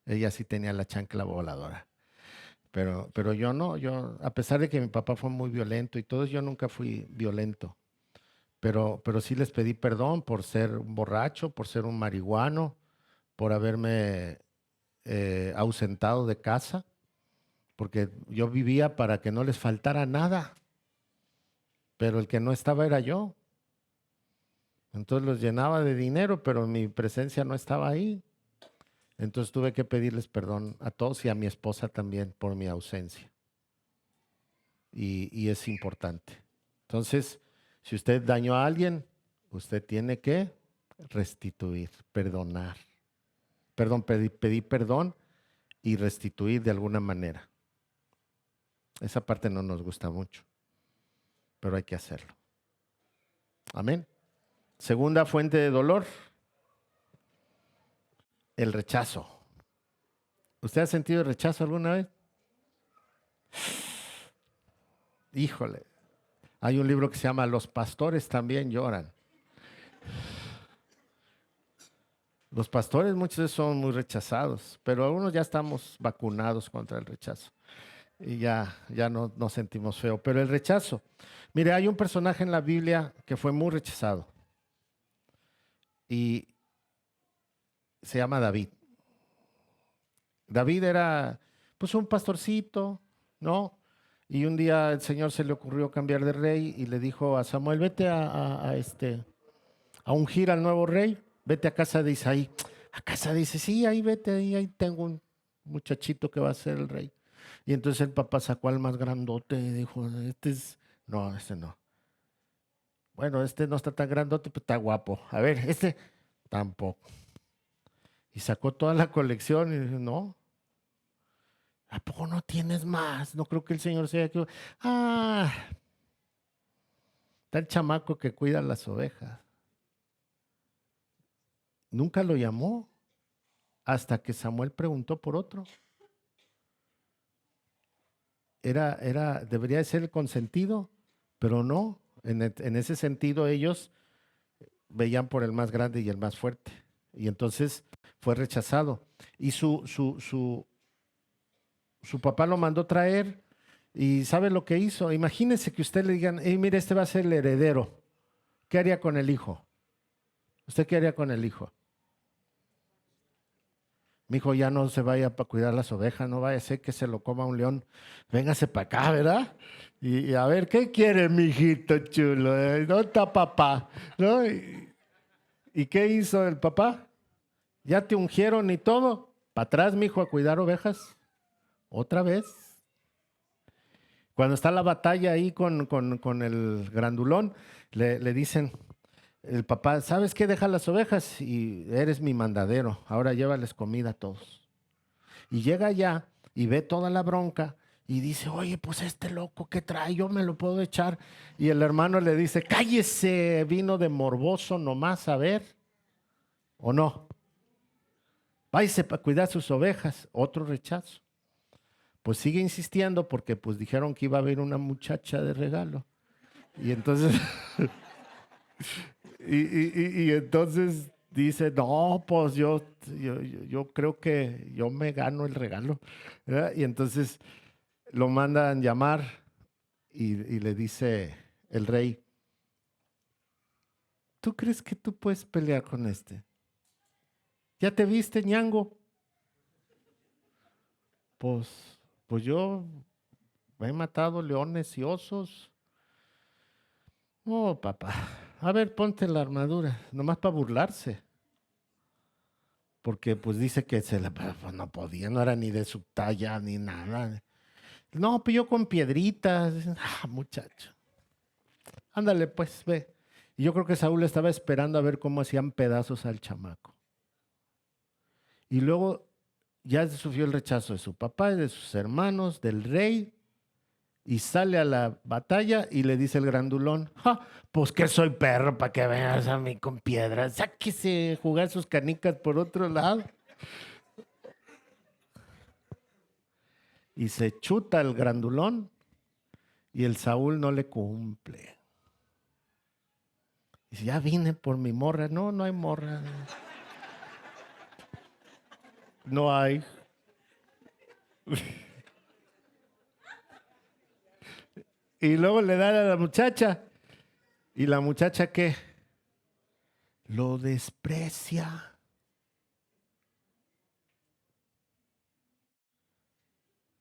Ella sí tenía la chancla voladora. Pero yo no. A pesar de que mi papá fue muy violento y todo, yo nunca fui violento. Pero sí les pedí perdón por ser un borracho, por ser un marihuano, por haberme ausentado de casa, porque yo vivía para que no les faltara nada, pero el que no estaba era yo. Entonces los llenaba de dinero, pero mi presencia no estaba ahí. Entonces tuve que pedirles perdón a todos y a mi esposa también por mi ausencia. Y es importante. Entonces, si usted dañó a alguien, usted tiene que restituir, perdonar. Pedir perdón y restituir de alguna manera. Esa parte no nos gusta mucho, pero hay que hacerlo. Amén. Segunda fuente de dolor, el rechazo. ¿Usted ha sentido el rechazo alguna vez? Híjole, hay un libro que se llama Los pastores también lloran. Los pastores muchas veces son muy rechazados, pero algunos ya estamos vacunados contra el rechazo y ya no sentimos feo. Pero el rechazo, mire, hay un personaje en la Biblia que fue muy rechazado y se llama David. David era pues un pastorcito, ¿no? Y un día el Señor se le ocurrió cambiar de rey y le dijo a Samuel, vete a ungir al nuevo rey, vete a casa de Isaí. A casa dice, sí, ahí vete, ahí tengo un muchachito que va a ser el rey. Y entonces el papá sacó al más grandote y dijo, no, este no. Bueno, este no está tan grandote, pero está guapo. A ver, este tampoco. Y sacó toda la colección y dijo, no. ¿A poco no tienes más? No creo que el Señor sea que... Está el chamaco que cuida las ovejas. Nunca lo llamó hasta que Samuel preguntó por otro. Debería de ser el consentido, pero no. En ese sentido ellos veían por el más grande y el más fuerte. Y entonces fue rechazado. Y su papá lo mandó traer y ¿sabe lo que hizo? Imagínense que usted le digan, hey, mire, este va a ser el heredero. ¿Qué haría con el hijo? ¿Usted qué haría con el hijo? Mi hijo ya no se vaya para cuidar las ovejas, no vaya a ser que se lo coma un león. Véngase para acá, ¿verdad? Y a ver, ¿qué quiere, mijito chulo? ¿Dónde está papá? ¿No? ¿Y qué hizo el papá? Ya te ungieron y todo. Para atrás, mi hijo, a cuidar ovejas. Otra vez. Cuando está la batalla ahí con el grandulón, le dicen, el papá, ¿sabes qué? Deja las ovejas y eres mi mandadero. Ahora llévales comida a todos. Y llega allá y ve toda la bronca y dice, oye, pues este loco, ¿qué trae? Yo me lo puedo echar. Y el hermano le dice, cállese, vino de morboso nomás a ver. ¿O no? Váyase para cuidar sus ovejas. Otro rechazo. Pues sigue insistiendo porque pues dijeron que iba a haber una muchacha de regalo. Y entonces... y entonces dice, no, pues yo creo que yo me gano el regalo, ¿verdad? Y entonces lo mandan llamar y le dice el rey, ¿tú crees que tú puedes pelear con este? ¿Ya te viste, ñango? Pues yo he matado leones y osos. No, papá. A ver, ponte la armadura, nomás para burlarse. Porque pues dice que pues, no podía, no era ni de su talla ni nada. No, pues yo con piedritas. Ah, muchacho. Ándale, pues, ve. Y yo creo que Saúl estaba esperando a ver cómo hacían pedazos al chamaco. Y luego ya sufrió el rechazo de su papá, de sus hermanos, del rey. Y sale a la batalla y le dice el grandulón, "Ja, pues que soy perro para que vengas a mí con piedras. Sáquese jugar sus canicas por otro lado." Y se chuta el grandulón y el Saúl no le cumple. Dice, ya vine por mi morra. No, no hay morra. No hay. Y luego le da a la muchacha. ¿Y la muchacha qué? Lo desprecia.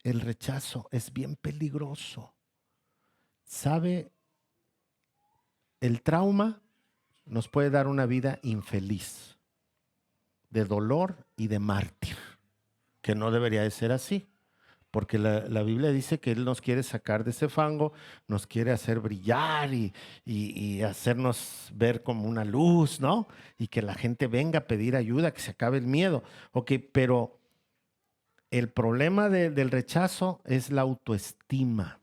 El rechazo es bien peligroso. ¿Sabe? El trauma nos puede dar una vida infeliz, de dolor y de mártir, que no debería de ser así. Porque la Biblia dice que Él nos quiere sacar de ese fango, nos quiere hacer brillar y hacernos ver como una luz, ¿no? Y que la gente venga a pedir ayuda, que se acabe el miedo. Ok, pero el problema del rechazo es la autoestima.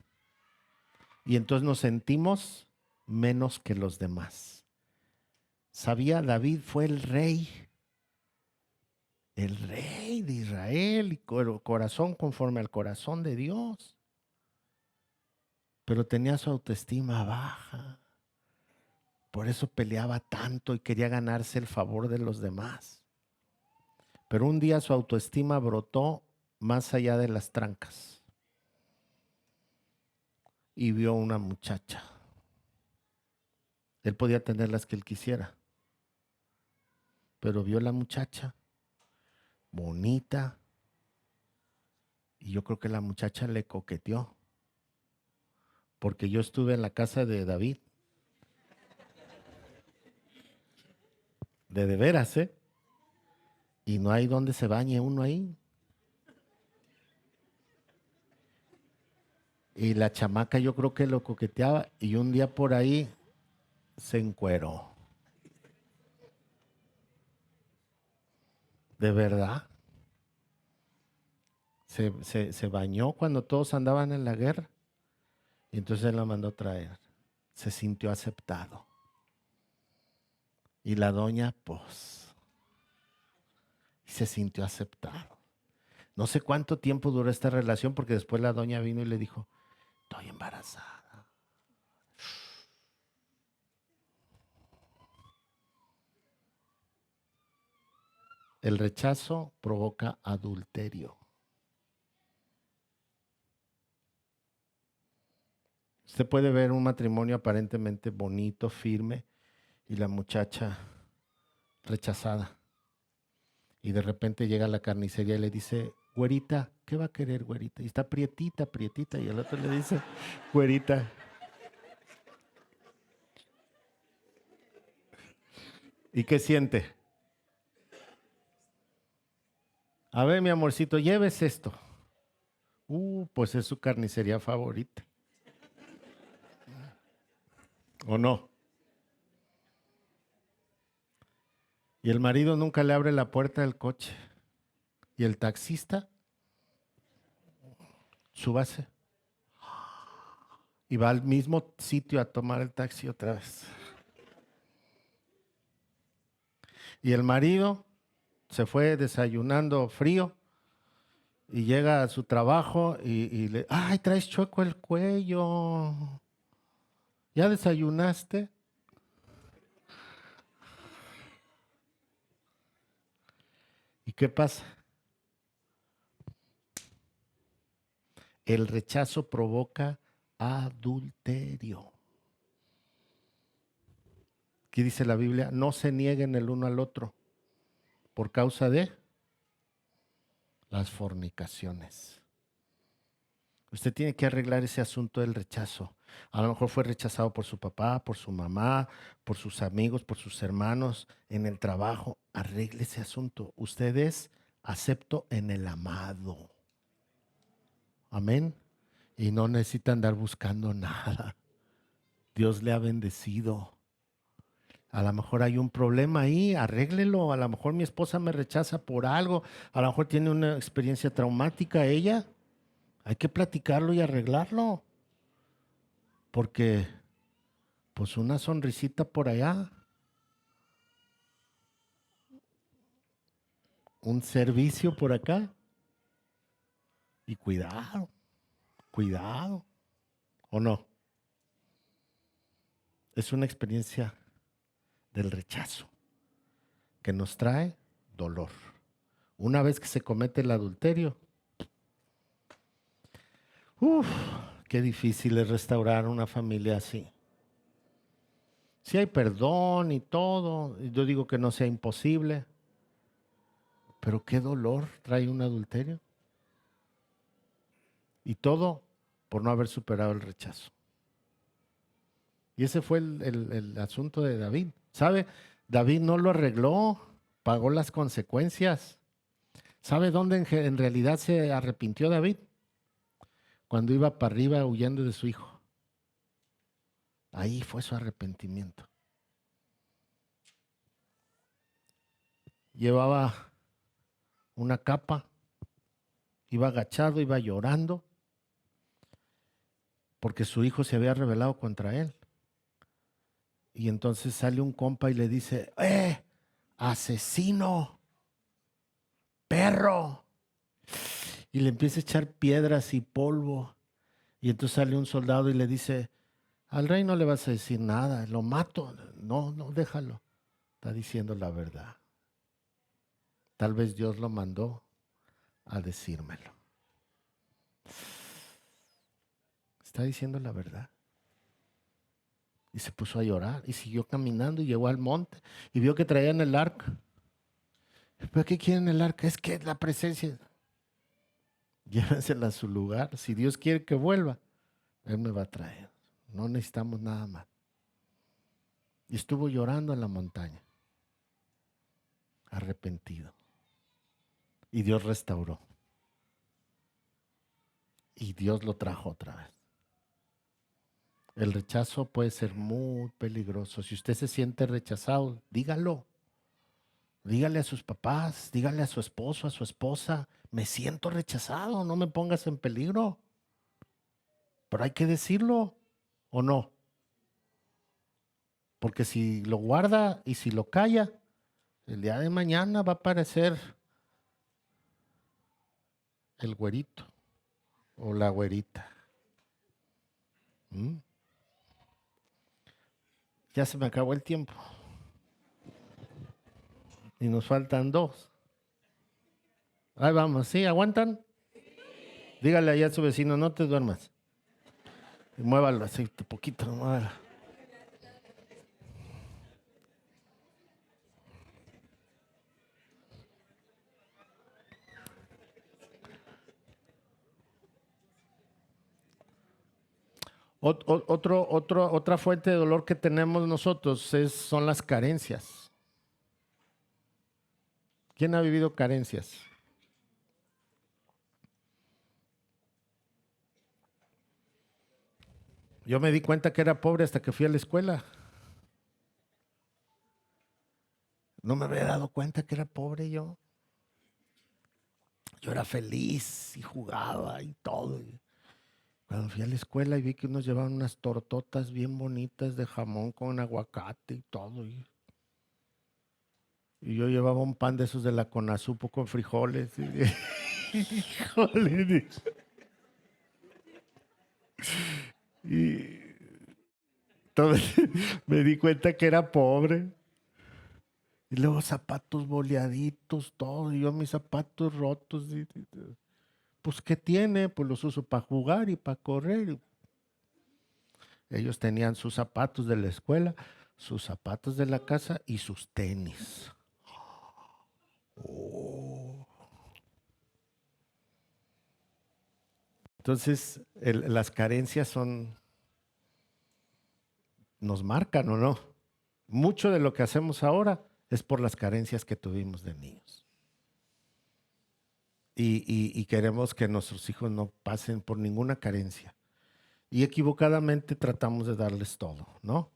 Y entonces nos sentimos menos que los demás. ¿Sabía? David fue el rey de Israel y corazón conforme al corazón de Dios. Pero tenía su autoestima baja. Por eso peleaba tanto y quería ganarse el favor de los demás. Pero un día su autoestima brotó más allá de las trancas y vio una muchacha. Él podía tener las que él quisiera, pero vio la muchacha bonita y yo creo que la muchacha le coqueteó. Porque yo estuve en la casa de David. De veras, ¿eh? Y no hay donde se bañe uno ahí. Y la chamaca yo creo que lo coqueteaba y un día por ahí se encueró. De verdad. Se bañó cuando todos andaban en la guerra. Y entonces él la mandó a traer. Se sintió aceptado. Y la doña, pues, se sintió aceptado. No sé cuánto tiempo duró esta relación porque después la doña vino y le dijo, estoy embarazada. El rechazo provoca adulterio. Usted puede ver un matrimonio aparentemente bonito, firme, y la muchacha rechazada. Y de repente llega a la carnicería y le dice, güerita, ¿qué va a querer, güerita? Y está prietita, prietita. Y el otro le dice, güerita. ¿Y qué siente? A ver, mi amorcito, lleves esto. Pues es su carnicería favorita. ¿O no? Y el marido nunca le abre la puerta del coche. Y el taxista, súbase. Y va al mismo sitio a tomar el taxi otra vez. Y el marido se fue desayunando frío y llega a su trabajo y le, ay, traes chueco el cuello. ¿Ya desayunaste? ¿Y qué pasa? El rechazo provoca adulterio. Aquí dice la Biblia, no se nieguen el uno al otro por causa de las fornicaciones. Usted tiene que arreglar ese asunto del rechazo. A lo mejor fue rechazado por su papá, por su mamá, por sus amigos, por sus hermanos, en el trabajo. Arregle ese asunto. Usted es acepto en el amado. Amén. Y no necesita andar buscando nada. Dios le ha bendecido. A lo mejor hay un problema ahí, arréglelo. A lo mejor mi esposa me rechaza por algo. A lo mejor tiene una experiencia traumática ella. Hay que platicarlo y arreglarlo. Porque, pues una sonrisita por allá, un servicio por acá. Y cuidado, cuidado. ¿O no? Es una experiencia del rechazo que nos trae dolor. Una vez que se comete el adulterio, qué difícil es restaurar una familia así. Si hay perdón y todo, yo digo que no sea imposible, pero qué dolor trae un adulterio. Y todo por no haber superado el rechazo. Y ese fue el asunto de David. ¿Sabe? David no lo arregló, pagó las consecuencias. ¿Sabe dónde en realidad se arrepintió David? Cuando iba para arriba huyendo de su hijo. Ahí fue su arrepentimiento. Llevaba una capa, iba agachado, iba llorando, porque su hijo se había rebelado contra él. Y entonces sale un compa y le dice, asesino, perro. Y le empieza a echar piedras y polvo. Y entonces sale un soldado y le dice, al rey no le vas a decir nada, lo mato. No, no, déjalo. Está diciendo la verdad. Tal vez Dios lo mandó a decírmelo. Está diciendo la verdad. Y se puso a llorar y siguió caminando y llegó al monte y vio que traían el arca. ¿Pero qué quieren el arca? Es que la presencia. Llévensela a su lugar. Si Dios quiere que vuelva, Él me va a traer. No necesitamos nada más. Y estuvo llorando en la montaña, arrepentido. Y Dios restauró. Y Dios lo trajo otra vez. El rechazo puede ser muy peligroso. Si usted se siente rechazado, dígalo. Dígale a sus papás, dígale a su esposo, a su esposa, me siento rechazado, no me pongas en peligro. Pero hay que decirlo, ¿o no? Porque si lo guarda y si lo calla, el día de mañana va a aparecer el güerito o la güerita. Ya se me acabó el tiempo. Y nos faltan 2. Ahí vamos, ¿sí? ¿Aguantan? Dígale allá a su vecino, no te duermas. Y muévalo así, un poquito, muévalo. Otra fuente de dolor que tenemos nosotros son las carencias. ¿Quién ha vivido carencias? Yo me di cuenta que era pobre hasta que fui a la escuela. No me había dado cuenta que era pobre yo. Yo era feliz y jugaba y todo. Cuando fui a la escuela y vi que unos llevaban unas tortotas bien bonitas de jamón con aguacate y todo. Y yo llevaba un pan de esos de la Conazupo con frijoles. Híjole. Y todo, me di cuenta que era pobre. Y luego zapatos boleaditos, todo. Y yo mis zapatos rotos. Pues, ¿qué tiene? Pues los uso para jugar y para correr. Ellos tenían sus zapatos de la escuela. sus zapatos de la casa y sus tenis. Oh. Entonces, las carencias nos marcan, ¿o no? Mucho de lo que hacemos ahora es por las carencias que tuvimos de niños. Y queremos que nuestros hijos no pasen por ninguna carencia. Y equivocadamente tratamos de darles todo, ¿no?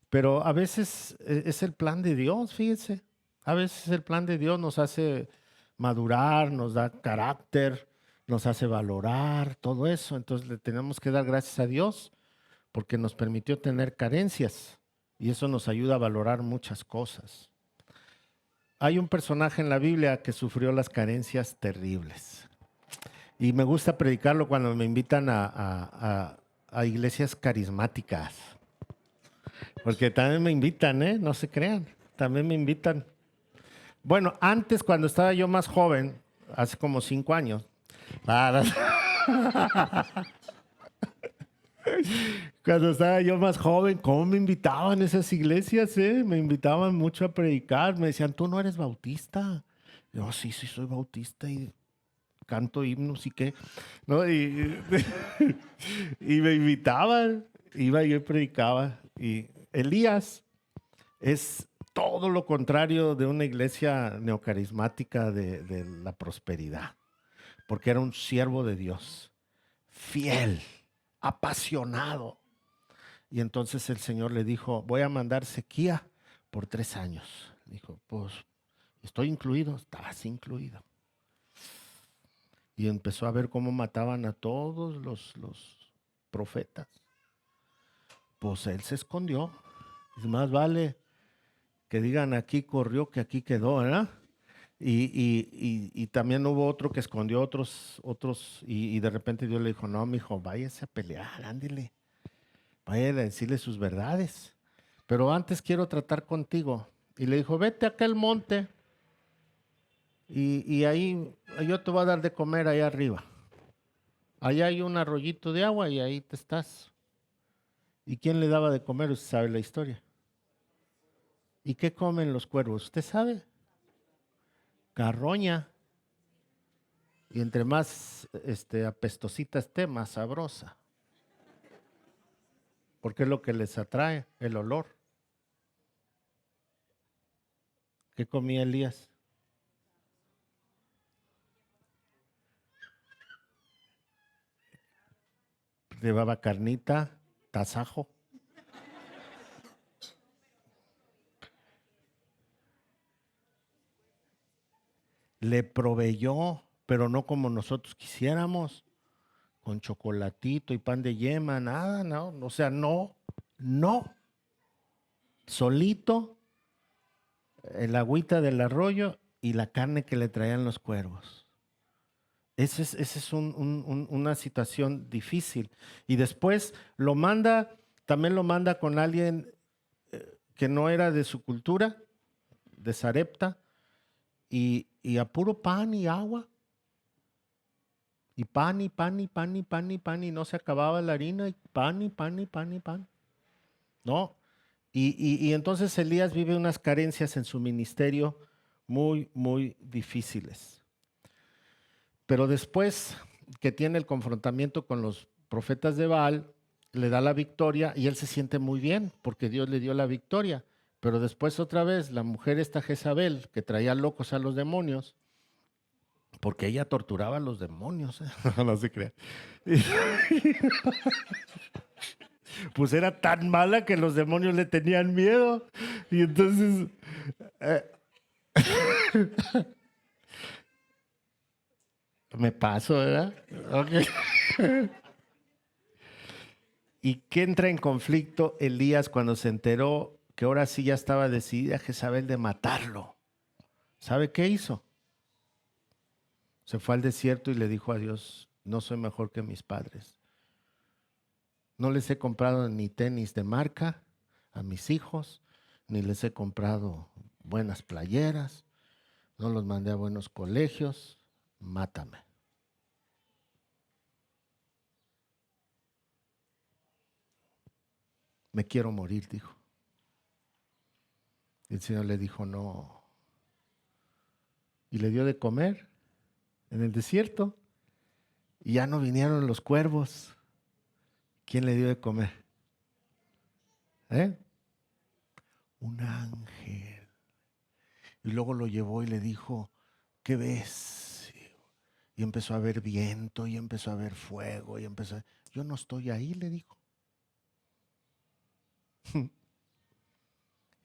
Pero a veces es el plan de Dios, fíjense. A veces el plan de Dios nos hace madurar, nos da carácter, nos hace valorar, todo eso. Entonces le tenemos que dar gracias a Dios porque nos permitió tener carencias y eso nos ayuda a valorar muchas cosas. Hay un personaje en la Biblia que sufrió las carencias terribles y me gusta predicarlo cuando me invitan a iglesias carismáticas, porque también me invitan, no se crean, también me invitan. Bueno, antes cuando estaba yo más joven, hace como 5 años, cuando estaba yo más joven, ¿cómo me invitaban a esas iglesias? Me invitaban mucho a predicar. Me decían, ¿tú no eres bautista? Yo, sí, sí, soy bautista y canto himnos y qué. ¿No? Y me invitaban, iba yo y predicaba. Y Elías es todo lo contrario de una iglesia neocarismática de la prosperidad, porque era un siervo de Dios, fiel, apasionado. Y entonces el Señor le dijo, voy a mandar sequía por 3 años. Dijo, pues estoy incluido, estás incluido. Y empezó a ver cómo mataban a todos los profetas. Pues él se escondió. Es más vale que digan aquí corrió que aquí quedó, ¿verdad? Y también hubo otro que escondió otros y de repente Dios le dijo, no, mijo, váyase a pelear, ándele. Vaya a decirle sus verdades. Pero antes quiero tratar contigo. Y le dijo, vete a aquel monte y ahí yo te voy a dar de comer allá arriba. Allá hay un arroyito de agua y ahí te estás. ¿Y quién le daba de comer? Usted sabe la historia. ¿Y qué comen los cuervos? ¿Usted sabe? Carroña. Y entre más apestosita esté, más sabrosa. Porque es lo que les atrae, el olor. ¿Qué comía Elías? Llevaba carnita, tasajo. Le proveyó, pero no como nosotros quisiéramos, con chocolatito y pan de yema, nada, no, o sea, no, solito, el agüita del arroyo y la carne que le traían los cuervos. Esa es una situación difícil. Y después también lo manda con alguien que no era de su cultura, de Sarepta, y a puro pan y agua. Y pan, y pan, y pan, y pan, y pan, y no se acababa la harina, y pan, y pan, y pan, y pan. ¿No? Y entonces Elías vive unas carencias en su ministerio muy, muy difíciles. Pero después que tiene el confrontamiento con los profetas de Baal, le da la victoria y él se siente muy bien porque Dios le dio la victoria. Pero después otra vez la mujer esta Jezabel, que traía locos a los demonios, porque ella torturaba a los demonios, no se crea. Pues era tan mala que los demonios le tenían miedo. Y entonces me paso, ¿verdad? Okay. ¿Y qué entra en conflicto Elías cuando se enteró que ahora sí ya estaba decidida Jezabel de matarlo? ¿Sabe qué hizo? Se fue al desierto y le dijo a Dios, no soy mejor que mis padres. No les he comprado ni tenis de marca a mis hijos, ni les he comprado buenas playeras, no los mandé a buenos colegios, mátame. Me quiero morir, dijo. Y el Señor le dijo, no. Y le dio de comer en el desierto. Y ya no vinieron los cuervos. ¿Quién le dio de comer? Un ángel. Y luego lo llevó y le dijo, ¿qué ves? Y empezó a ver viento, y empezó a ver fuego, yo no estoy ahí, le dijo. Y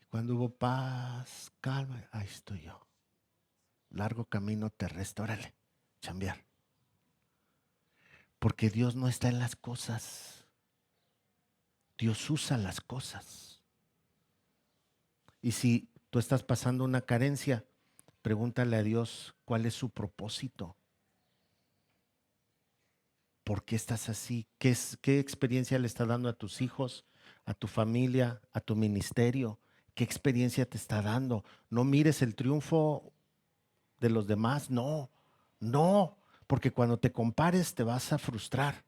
cuando hubo paz, calma, ahí estoy yo. Largo camino terrestre, órale, chambear. Porque Dios no está en las cosas. Dios usa las cosas. Y si tú estás pasando una carencia, pregúntale a Dios cuál es su propósito. ¿Por qué estás así? ¿Qué experiencia le está dando a tus hijos, a tu familia, a tu ministerio? ¿Qué experiencia te está dando? No mires el triunfo de los demás, no, porque cuando te compares te vas a frustrar.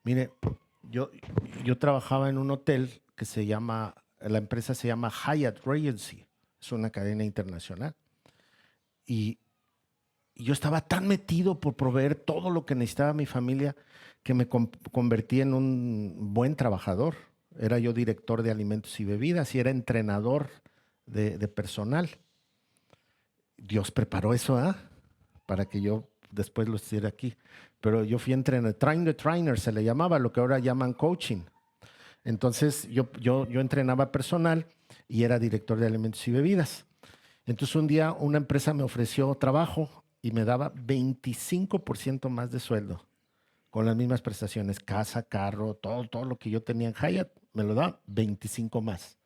Mire, yo trabajaba en un hotel que la empresa se llama Hyatt Regency, es una cadena internacional. Y yo estaba tan metido por proveer todo lo que necesitaba mi familia que me convertí en un buen trabajador. Era yo director de alimentos y bebidas y era entrenador de personal. Dios preparó eso, para que yo después lo hiciera aquí. Pero yo fui entrenador, train the trainer se le llamaba, lo que ahora llaman coaching. Entonces yo entrenaba personal y era director de alimentos y bebidas. Entonces un día una empresa me ofreció trabajo y me daba 25% más de sueldo con las mismas prestaciones, casa, carro, todo lo que yo tenía en Hyatt, me lo da 25 más.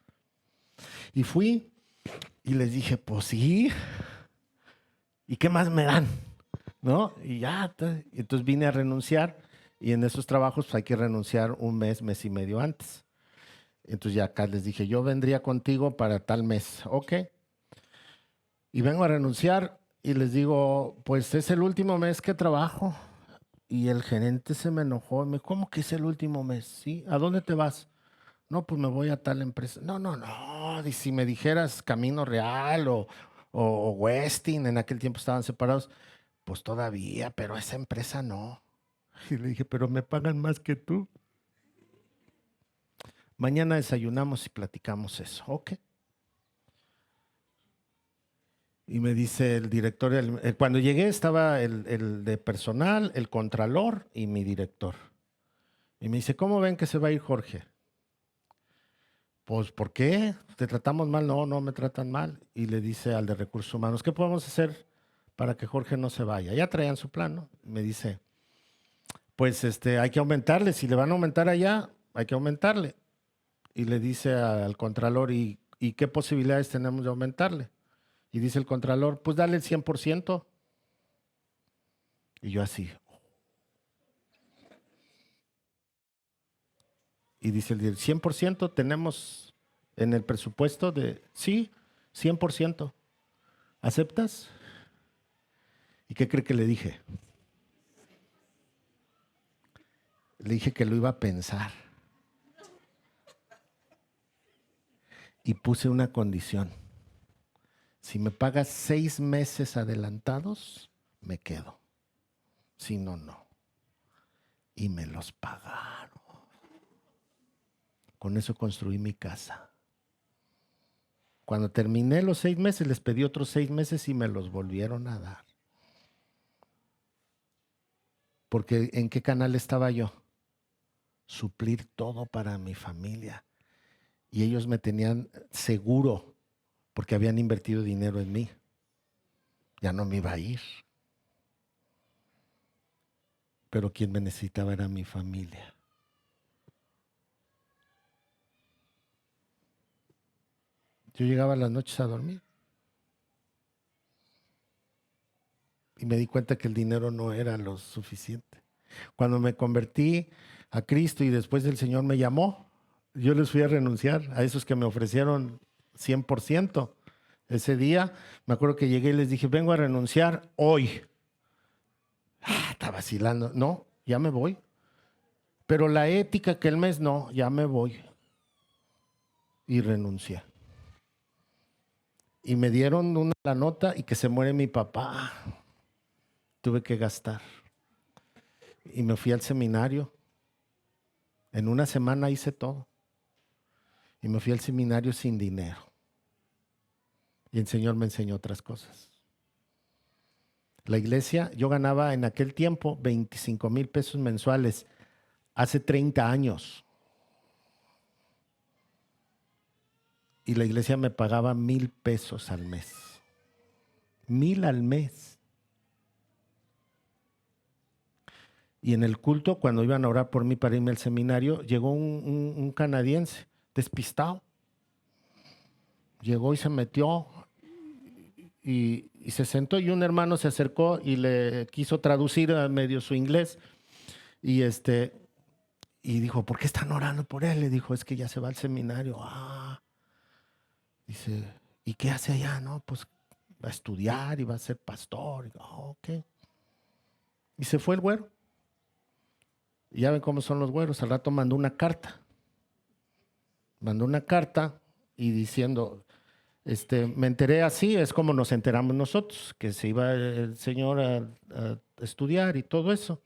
Y fui y les dije, pues sí, ¿y qué más me dan? ¿No? Y ya, entonces vine a renunciar y en esos trabajos pues, hay que renunciar un mes y medio antes. Entonces ya acá les dije, yo vendría contigo para tal mes, ok. Y vengo a renunciar y les digo, pues es el último mes que trabajo. Y el gerente se me enojó, me dijo, ¿cómo que es el último mes? ¿Sí? ¿A dónde te vas? No, pues me voy a tal empresa. No. Y si me dijeras Camino Real o Westin, en aquel tiempo estaban separados, pues todavía, pero esa empresa no. Y le dije, pero me pagan más que tú. Mañana desayunamos y platicamos eso. Ok. Y me dice el director, cuando llegué estaba el de personal, el contralor y mi director. Y me dice, ¿cómo ven que se va a ir Jorge? Pues, ¿por qué? ¿Te tratamos mal? No me tratan mal. Y le dice al de recursos humanos, ¿qué podemos hacer para que Jorge no se vaya? Ya traían su plan, ¿no? Me dice, pues hay que aumentarle. Si le van a aumentar allá, hay que aumentarle. Y le dice al contralor, ¿y qué posibilidades tenemos de aumentarle? Y dice el contralor, pues dale el 100%. Y yo así. Y dice el 100% tenemos en el presupuesto de, sí, 100%. ¿Aceptas? ¿Y qué cree que le dije? Le dije que lo iba a pensar. Y puse una condición. Si me pagas 6 meses adelantados, me quedo. Si no, no. Y me los pagaron. Con eso construí mi casa. Cuando terminé los 6 meses, les pedí otros 6 meses y me los volvieron a dar. Porque ¿en qué canal estaba yo? Suplir todo para mi familia. Y ellos me tenían seguro porque habían invertido dinero en mí. Ya no me iba a ir. Pero quien me necesitaba era mi familia. Yo llegaba a las noches a dormir. Y me di cuenta que el dinero no era lo suficiente. Cuando me convertí a Cristo y después el Señor me llamó, yo les fui a renunciar a esos que me ofrecieron 100%. Ese día me acuerdo que llegué y les dije, vengo a renunciar hoy. Está vacilando. No, ya me voy. Pero la ética que el mes no, ya me voy. Y renuncié. Y me dieron la nota y que se muere mi papá. Tuve que gastar. Y me fui al seminario. En una semana hice todo. Y me fui al seminario sin dinero. Y el Señor me enseñó otras cosas. La iglesia, yo ganaba en aquel tiempo 25,000 pesos mensuales, hace 30 años. Y la iglesia me pagaba 1,000 pesos al mes. 1,000 al mes. Y en el culto, cuando iban a orar por mí para irme al seminario, llegó un canadiense despistado. Llegó y se metió y se sentó, y un hermano se acercó y le quiso traducir a medio su inglés. Y dijo, ¿por qué están orando por él? Le dijo, es que ya se va al seminario. Dice, ¿y qué hace allá? No, pues va a estudiar y va a ser pastor. Y, ok. Y se fue el güero. Y ya ven cómo son los güeros. Al rato mandó una carta. Mandó una carta y diciendo, me enteré así, es como nos enteramos nosotros, que se iba el señor a estudiar y todo eso.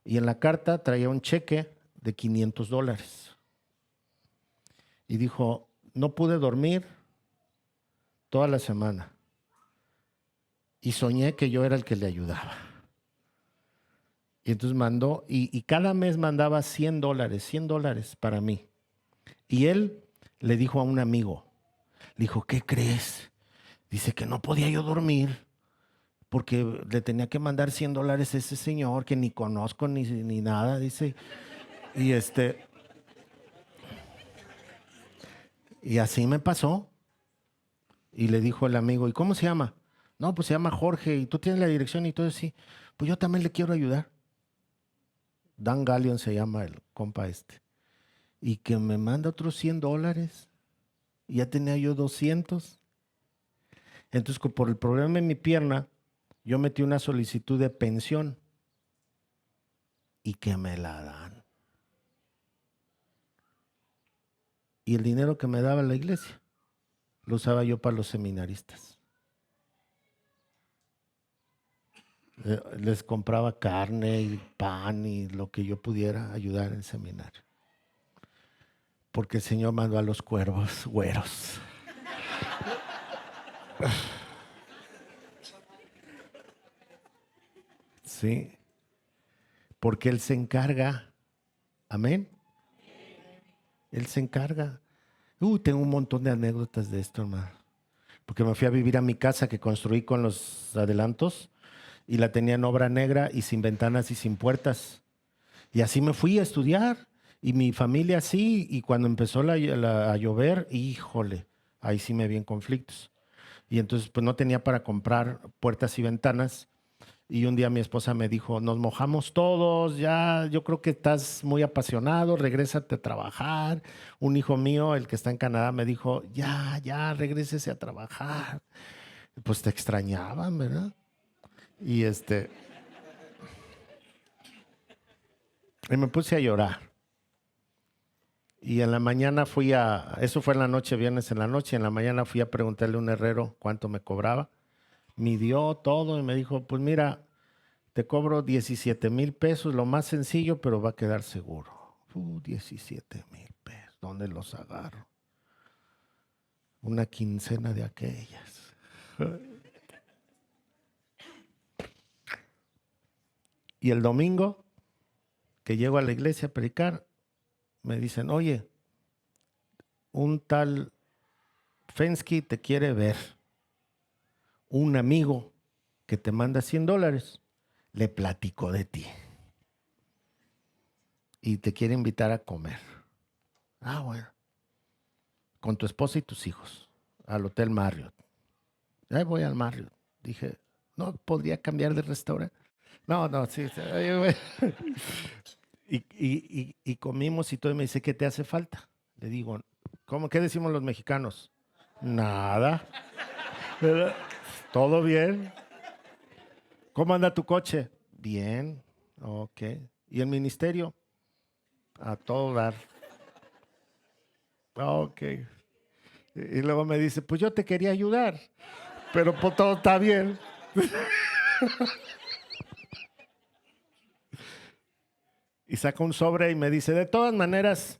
Y en la carta traía un cheque de $500. Y dijo, no pude dormir toda la semana. Y soñé que yo era el que le ayudaba. Y entonces mandó, y cada mes mandaba $100 para mí. Y él le dijo a un amigo, le dijo, ¿qué crees? Dice que no podía yo dormir porque le tenía que mandar $100 a ese señor que ni conozco ni nada, dice. Y y así me pasó. Y le dijo el amigo, ¿y cómo se llama? No, pues se llama Jorge, y tú tienes la dirección y todo así. Pues yo también le quiero ayudar. Dan Gallion se llama el compa este. Y que me manda otros $100. Y ya tenía yo 200. Entonces, por el problema en mi pierna, yo metí una solicitud de pensión y que me la dan. Y el dinero que me daba la iglesia lo usaba yo para los seminaristas. Les compraba carne y pan y lo que yo pudiera ayudar en el seminario. Porque el Señor mandó a los cuervos güeros. Sí. Porque Él se encarga. Amén. Él se encarga. Tengo un montón de anécdotas de esto, hermano. Porque me fui a vivir a mi casa que construí con los adelantos y la tenía en obra negra y sin ventanas y sin puertas. Y así me fui a estudiar y mi familia así. Y cuando empezó a llover, híjole, ahí sí me vi en conflictos. Y entonces pues no tenía para comprar puertas y ventanas. Y un día mi esposa me dijo, nos mojamos todos, ya yo creo que estás muy apasionado, regrésate a trabajar. Un hijo mío, el que está en Canadá, me dijo, ya, regrésese a trabajar. Pues te extrañaban, ¿verdad? Y y me puse a llorar. Y en la mañana eso fue en la noche, viernes en la noche, en la mañana fui a preguntarle a un herrero cuánto me cobraba. Midió todo y me dijo, pues mira, te cobro 17,000 pesos, lo más sencillo, pero va a quedar seguro. 17,000 pesos, ¿dónde los agarro? Una quincena de aquellas. Y el domingo, que llego a la iglesia a predicar, me dicen, oye, un tal Fensky te quiere ver. Un amigo que te manda $100 le platicó de ti y te quiere invitar a comer. Bueno. Con tu esposa y tus hijos al Hotel Marriott. Ahí voy al Marriott. Dije, ¿no podría cambiar de restaurante? No, sí. Y comimos y todo, y me dice, ¿qué te hace falta? Le digo, ¿cómo? ¿Qué decimos los mexicanos? Nada. ¿Todo bien? ¿Cómo anda tu coche? Bien. Ok. ¿Y el ministerio? A todo dar. Ok. Y luego me dice, pues yo te quería ayudar, pero pues todo está bien. Y saca un sobre y me dice, de todas maneras,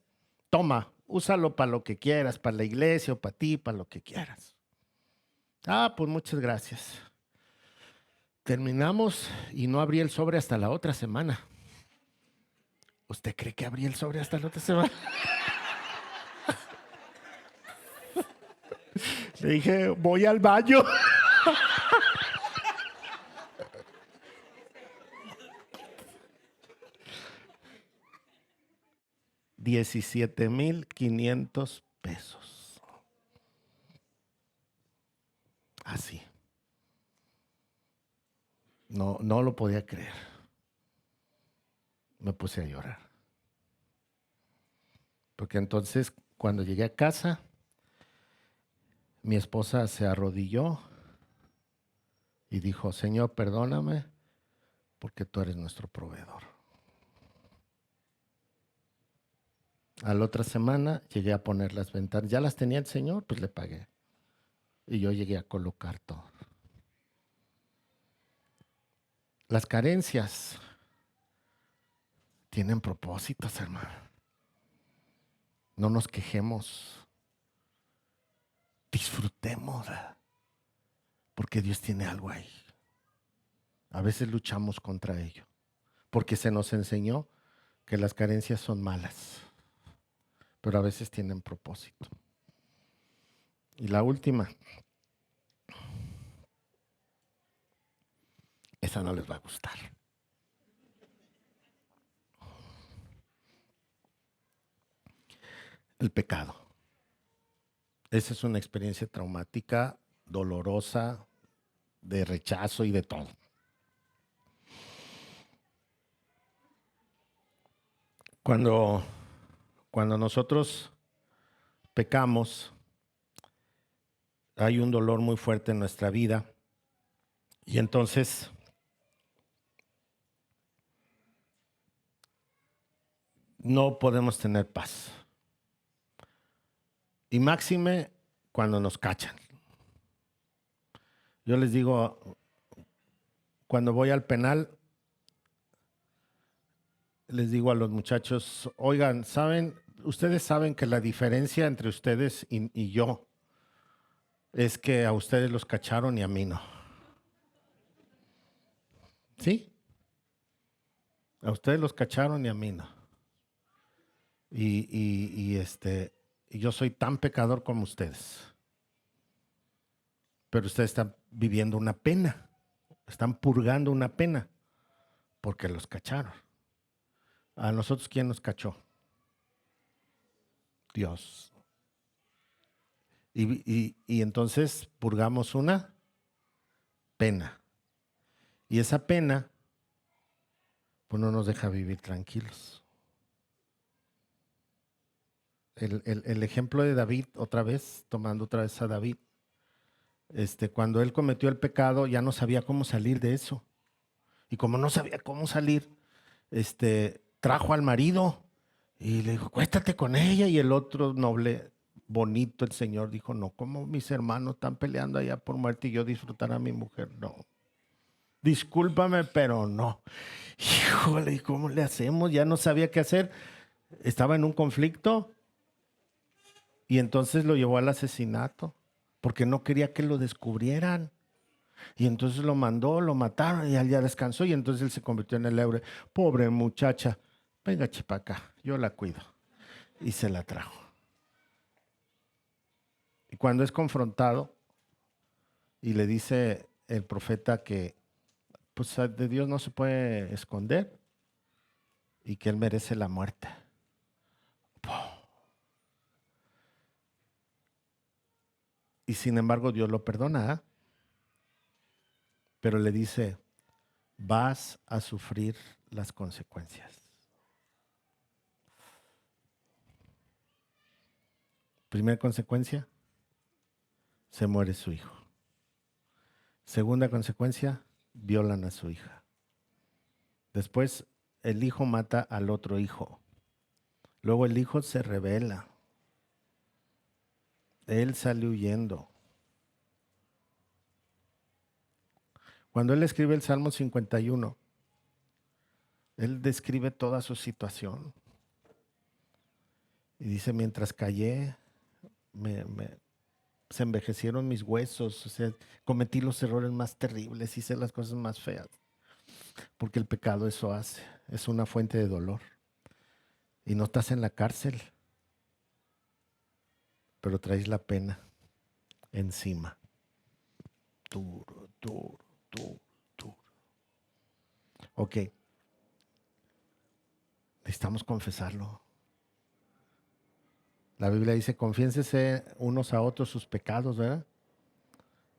toma, úsalo para lo que quieras, para la iglesia o para ti, para lo que quieras. Ah, pues muchas gracias. Terminamos y no abrí el sobre hasta la otra semana. ¿Usted cree que abrí el sobre hasta la otra semana? Le dije, voy al baño. $17,500. Así. No, no lo podía creer. Me puse a llorar. Porque entonces, cuando llegué a casa, mi esposa se arrodilló y dijo, Señor, perdóname porque tú eres nuestro proveedor. A la otra semana llegué a poner las ventanas. Ya las tenía el Señor, pues le pagué. Y yo llegué a colocar todo. Las carencias tienen propósitos, hermano. No nos quejemos. Disfrutemos, porque Dios tiene algo ahí. A veces luchamos contra ello, porque se nos enseñó que las carencias son malas, pero a veces tienen propósito. Y la última, esa no les va a gustar. El pecado. Esa es una experiencia traumática, dolorosa, de rechazo y de todo. Cuando nosotros pecamos, hay un dolor muy fuerte en nuestra vida y entonces no podemos tener paz. Y máxime cuando nos cachan. Yo les digo, cuando voy al penal, les digo a los muchachos, oigan, ustedes saben que la diferencia entre ustedes y yo es que a ustedes los cacharon y a mí no. ¿Sí? A ustedes los cacharon y a mí no. Y yo soy tan pecador como ustedes. Pero ustedes están viviendo una pena. Están purgando una pena porque los cacharon. ¿A nosotros quién nos cachó? Dios. Y entonces purgamos una pena. Y esa pena, pues no nos deja vivir tranquilos. El ejemplo de David, tomando otra vez a David, cuando él cometió el pecado, ya no sabía cómo salir de eso. Y como no sabía cómo salir, trajo al marido y le dijo, acuéstate con ella. Y el otro noble, bonito, el Señor dijo, no, como mis hermanos están peleando allá por muerte y yo disfrutar a mi mujer, no. Discúlpame, pero no. Híjole, ¿y cómo le hacemos? Ya no sabía qué hacer. Estaba en un conflicto y entonces lo llevó al asesinato porque no quería que lo descubrieran. Y entonces lo mandó, lo mataron y él ya descansó y entonces él se convirtió en el héroe. Pobre muchacha, venga chipaca, yo la cuido. Y se la trajo. Y cuando es confrontado y le dice el profeta que pues de Dios no se puede esconder y que él merece la muerte. Y sin embargo Dios lo perdona, ¿eh? Pero le dice, vas a sufrir las consecuencias. Primera consecuencia, se muere su hijo. Segunda consecuencia, violan a su hija. Después, el hijo mata al otro hijo. Luego el hijo se rebela. Él sale huyendo. Cuando él escribe el Salmo 51, él describe toda su situación. Y dice, mientras callé, se envejecieron mis huesos, o sea, cometí los errores más terribles, hice las cosas más feas. Porque el pecado eso hace, es una fuente de dolor. Y no estás en la cárcel, pero traes la pena encima. Duro, duro, duro, duro. Ok. Necesitamos confesarlo. La Biblia dice, confiénsese unos a otros sus pecados, ¿verdad?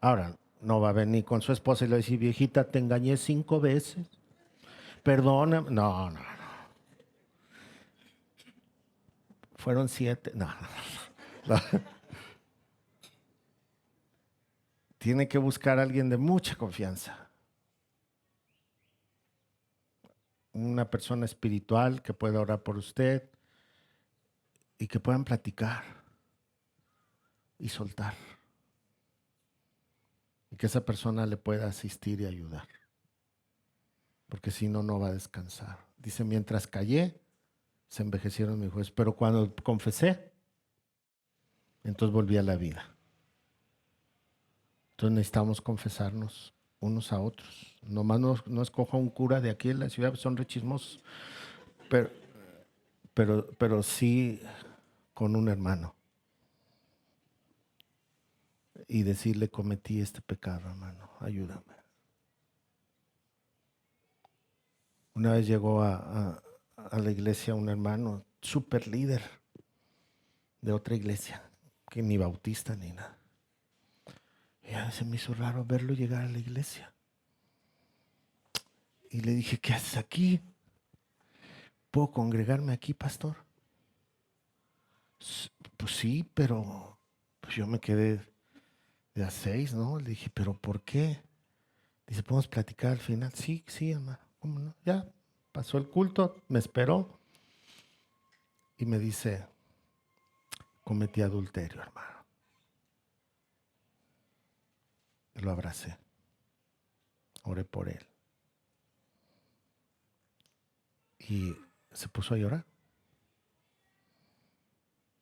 Ahora, no va a venir con su esposa y le va a decir, viejita, te engañé 5 veces. Perdóname. No, no, no. Fueron 7. No, no, no. Tiene que buscar a alguien de mucha confianza. Una persona espiritual que pueda orar por usted y que puedan platicar y soltar. Y que esa persona le pueda asistir y ayudar. Porque si no, no va a descansar. Dice, mientras callé, se envejecieron mis huesos. Pero cuando confesé, entonces volví a la vida. Entonces necesitamos confesarnos unos a otros. Nomás no escoja un cura de aquí en la ciudad, son rechismosos. Pero sí con un hermano. Y decirle, cometí este pecado, hermano, ayúdame. Una vez llegó a la iglesia un hermano, súper líder de otra iglesia, que ni bautista ni nada. Y ya se me hizo raro verlo llegar a la iglesia. Y le dije, ¿qué haces aquí? ¿Puedo congregarme aquí, pastor? Pues sí, pero pues yo me quedé de a 6, ¿no? Le dije, ¿pero por qué? Dice, ¿podemos platicar al final? Sí, sí, hermano, ¿cómo no? Ya pasó el culto, me esperó y me dice, cometí adulterio, hermano. Y lo abracé, oré por él. Y se puso a llorar.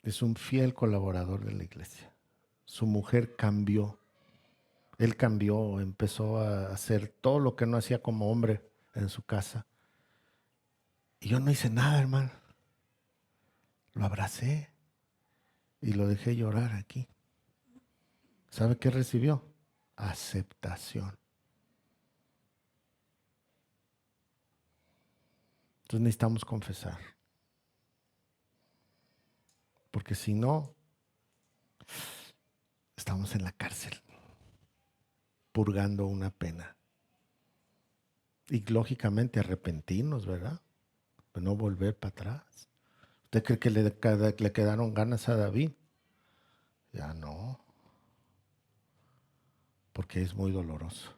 Es un fiel colaborador de la iglesia. Su mujer cambió. Él cambió, empezó a hacer todo lo que no hacía como hombre en su casa. Y yo no hice nada, hermano. Lo abracé y lo dejé llorar aquí. ¿Sabe qué recibió? Aceptación. Entonces necesitamos confesar. Porque si no, estamos en la cárcel, purgando una pena. Y lógicamente arrepentirnos, ¿verdad? Pero no volver para atrás. ¿Usted cree que le quedaron ganas a David? Ya no. Porque es muy doloroso.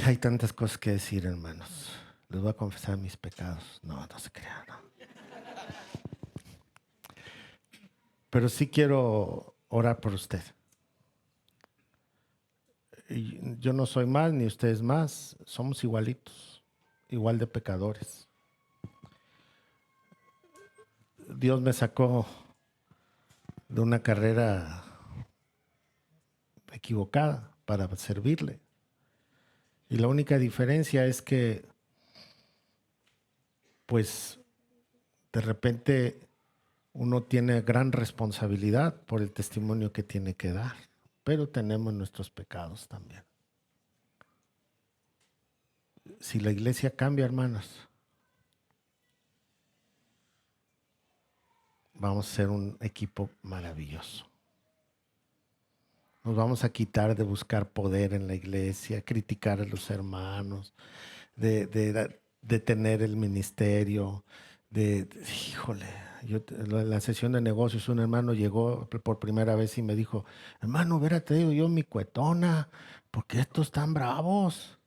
Hay tantas cosas que decir, hermanos. Les voy a confesar mis pecados. No, no se crean, no. Pero sí quiero orar por usted. Yo no soy más, ni ustedes más. Somos igualitos, igual de pecadores. Dios me sacó de una carrera equivocada para servirle. Y la única diferencia es que, pues, de repente uno tiene gran responsabilidad por el testimonio que tiene que dar, pero tenemos nuestros pecados también. Si la iglesia cambia, hermanos, vamos a ser un equipo maravilloso. Nos vamos a quitar de buscar poder en la iglesia, criticar a los hermanos, de tener el ministerio, híjole, en la sesión de negocios un hermano llegó por primera vez y me dijo, hermano, hubiera traído yo mi cuetona, porque estos están bravos.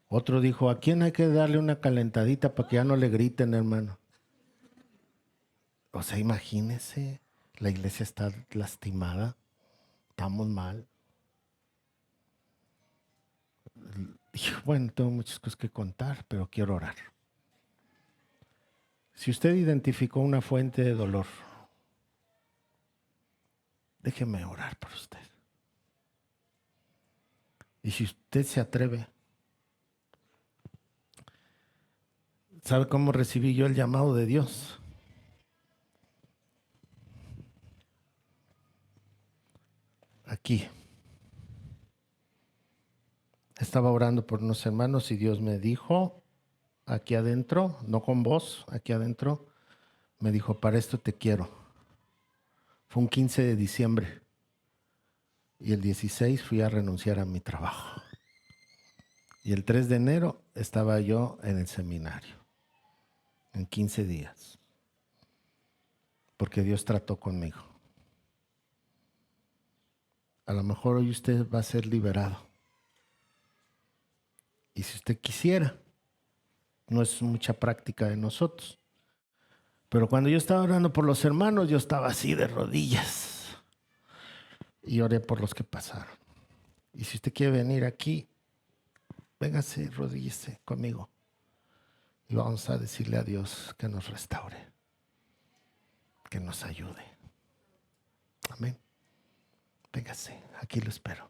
Otro dijo, ¿a quién hay que darle una calentadita para que ya no le griten, hermano? O sea, imagínense, la iglesia está lastimada, estamos mal. Bueno, tengo muchas cosas que contar, pero quiero orar. Si usted identificó una fuente de dolor, déjeme orar por usted. Y si usted se atreve, ¿sabe cómo recibí yo el llamado de Dios? Aquí. Estaba orando por unos hermanos y Dios me dijo, aquí adentro, no con voz, aquí adentro, me dijo, para esto te quiero. Fue un 15 de diciembre y el 16 fui a renunciar a mi trabajo. Y el 3 de enero estaba yo en el seminario, en 15 días, porque Dios trató conmigo. A lo mejor hoy usted va a ser liberado. Y si usted quisiera, no es mucha práctica de nosotros. Pero cuando yo estaba orando por los hermanos, yo estaba así de rodillas. Y oré por los que pasaron. Y si usted quiere venir aquí, véngase, rodíllese conmigo. Y vamos a decirle a Dios que nos restaure, que nos ayude. Amén. Véngase, aquí lo espero.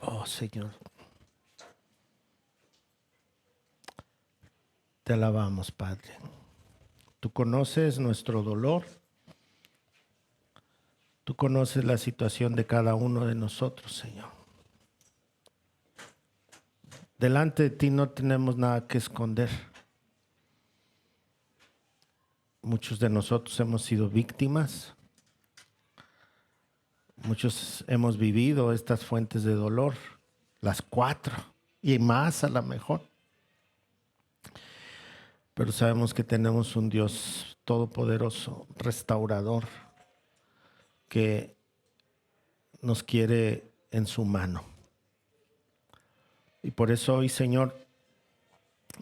Oh, Señor. Te alabamos, Padre. Tú conoces nuestro dolor. Tú conoces la situación de cada uno de nosotros, Señor. Delante de ti no tenemos nada que esconder. Muchos de nosotros hemos sido víctimas. Muchos hemos vivido estas fuentes de dolor, las 4 y más a lo mejor. Pero sabemos que tenemos un Dios todopoderoso, restaurador, que nos quiere en su mano. Y por eso hoy, Señor,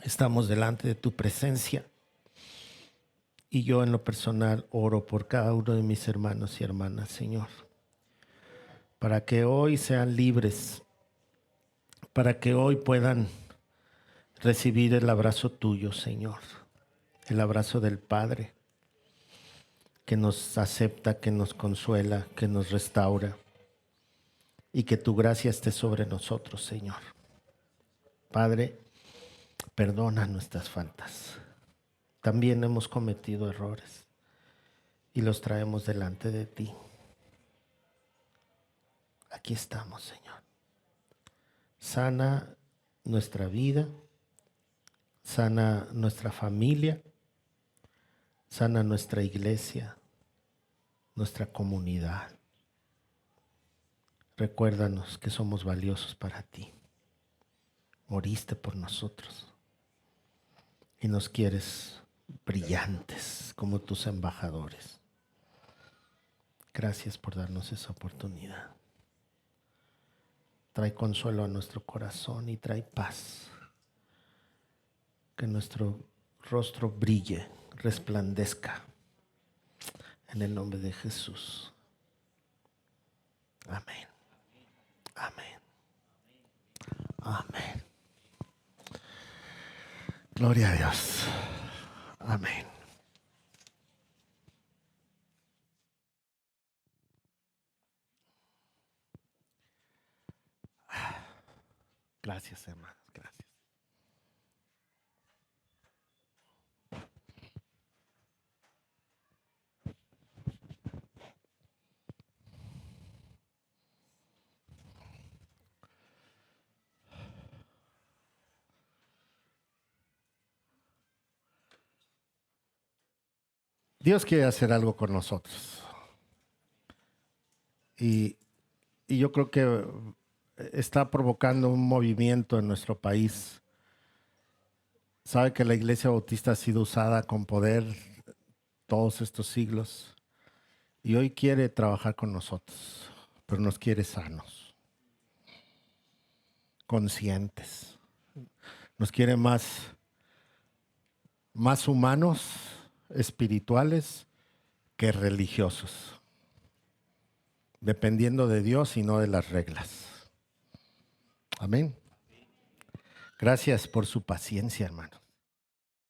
estamos delante de tu presencia. Y yo en lo personal oro por cada uno de mis hermanos y hermanas, Señor, para que hoy sean libres, para que hoy puedan recibir el abrazo tuyo, Señor, el abrazo del Padre, que nos acepta, que nos consuela, que nos restaura, y que tu gracia esté sobre nosotros, Señor. Padre, perdona nuestras faltas. También hemos cometido errores y los traemos delante de ti. Aquí estamos, Señor. Sana nuestra vida, sana nuestra familia, sana nuestra iglesia, nuestra comunidad. Recuérdanos que somos valiosos para ti. Moriste por nosotros y nos quieres brillantes como tus embajadores. Gracias por darnos esa oportunidad. Trae consuelo a nuestro corazón y trae paz. Que nuestro rostro brille, resplandezca. En el nombre de Jesús. Amén. Amén. Amén. Gloria a Dios. Amén. Gracias, hermanos. Gracias. Dios quiere hacer algo con nosotros. Y yo creo que está provocando un movimiento en nuestro país. Sabe que la Iglesia Bautista ha sido usada con poder todos estos siglos y hoy quiere trabajar con nosotros, pero nos quiere sanos, conscientes, nos quiere más humanos, espirituales que religiosos, dependiendo de Dios y no de las reglas. Amén. Gracias por su paciencia, hermanos.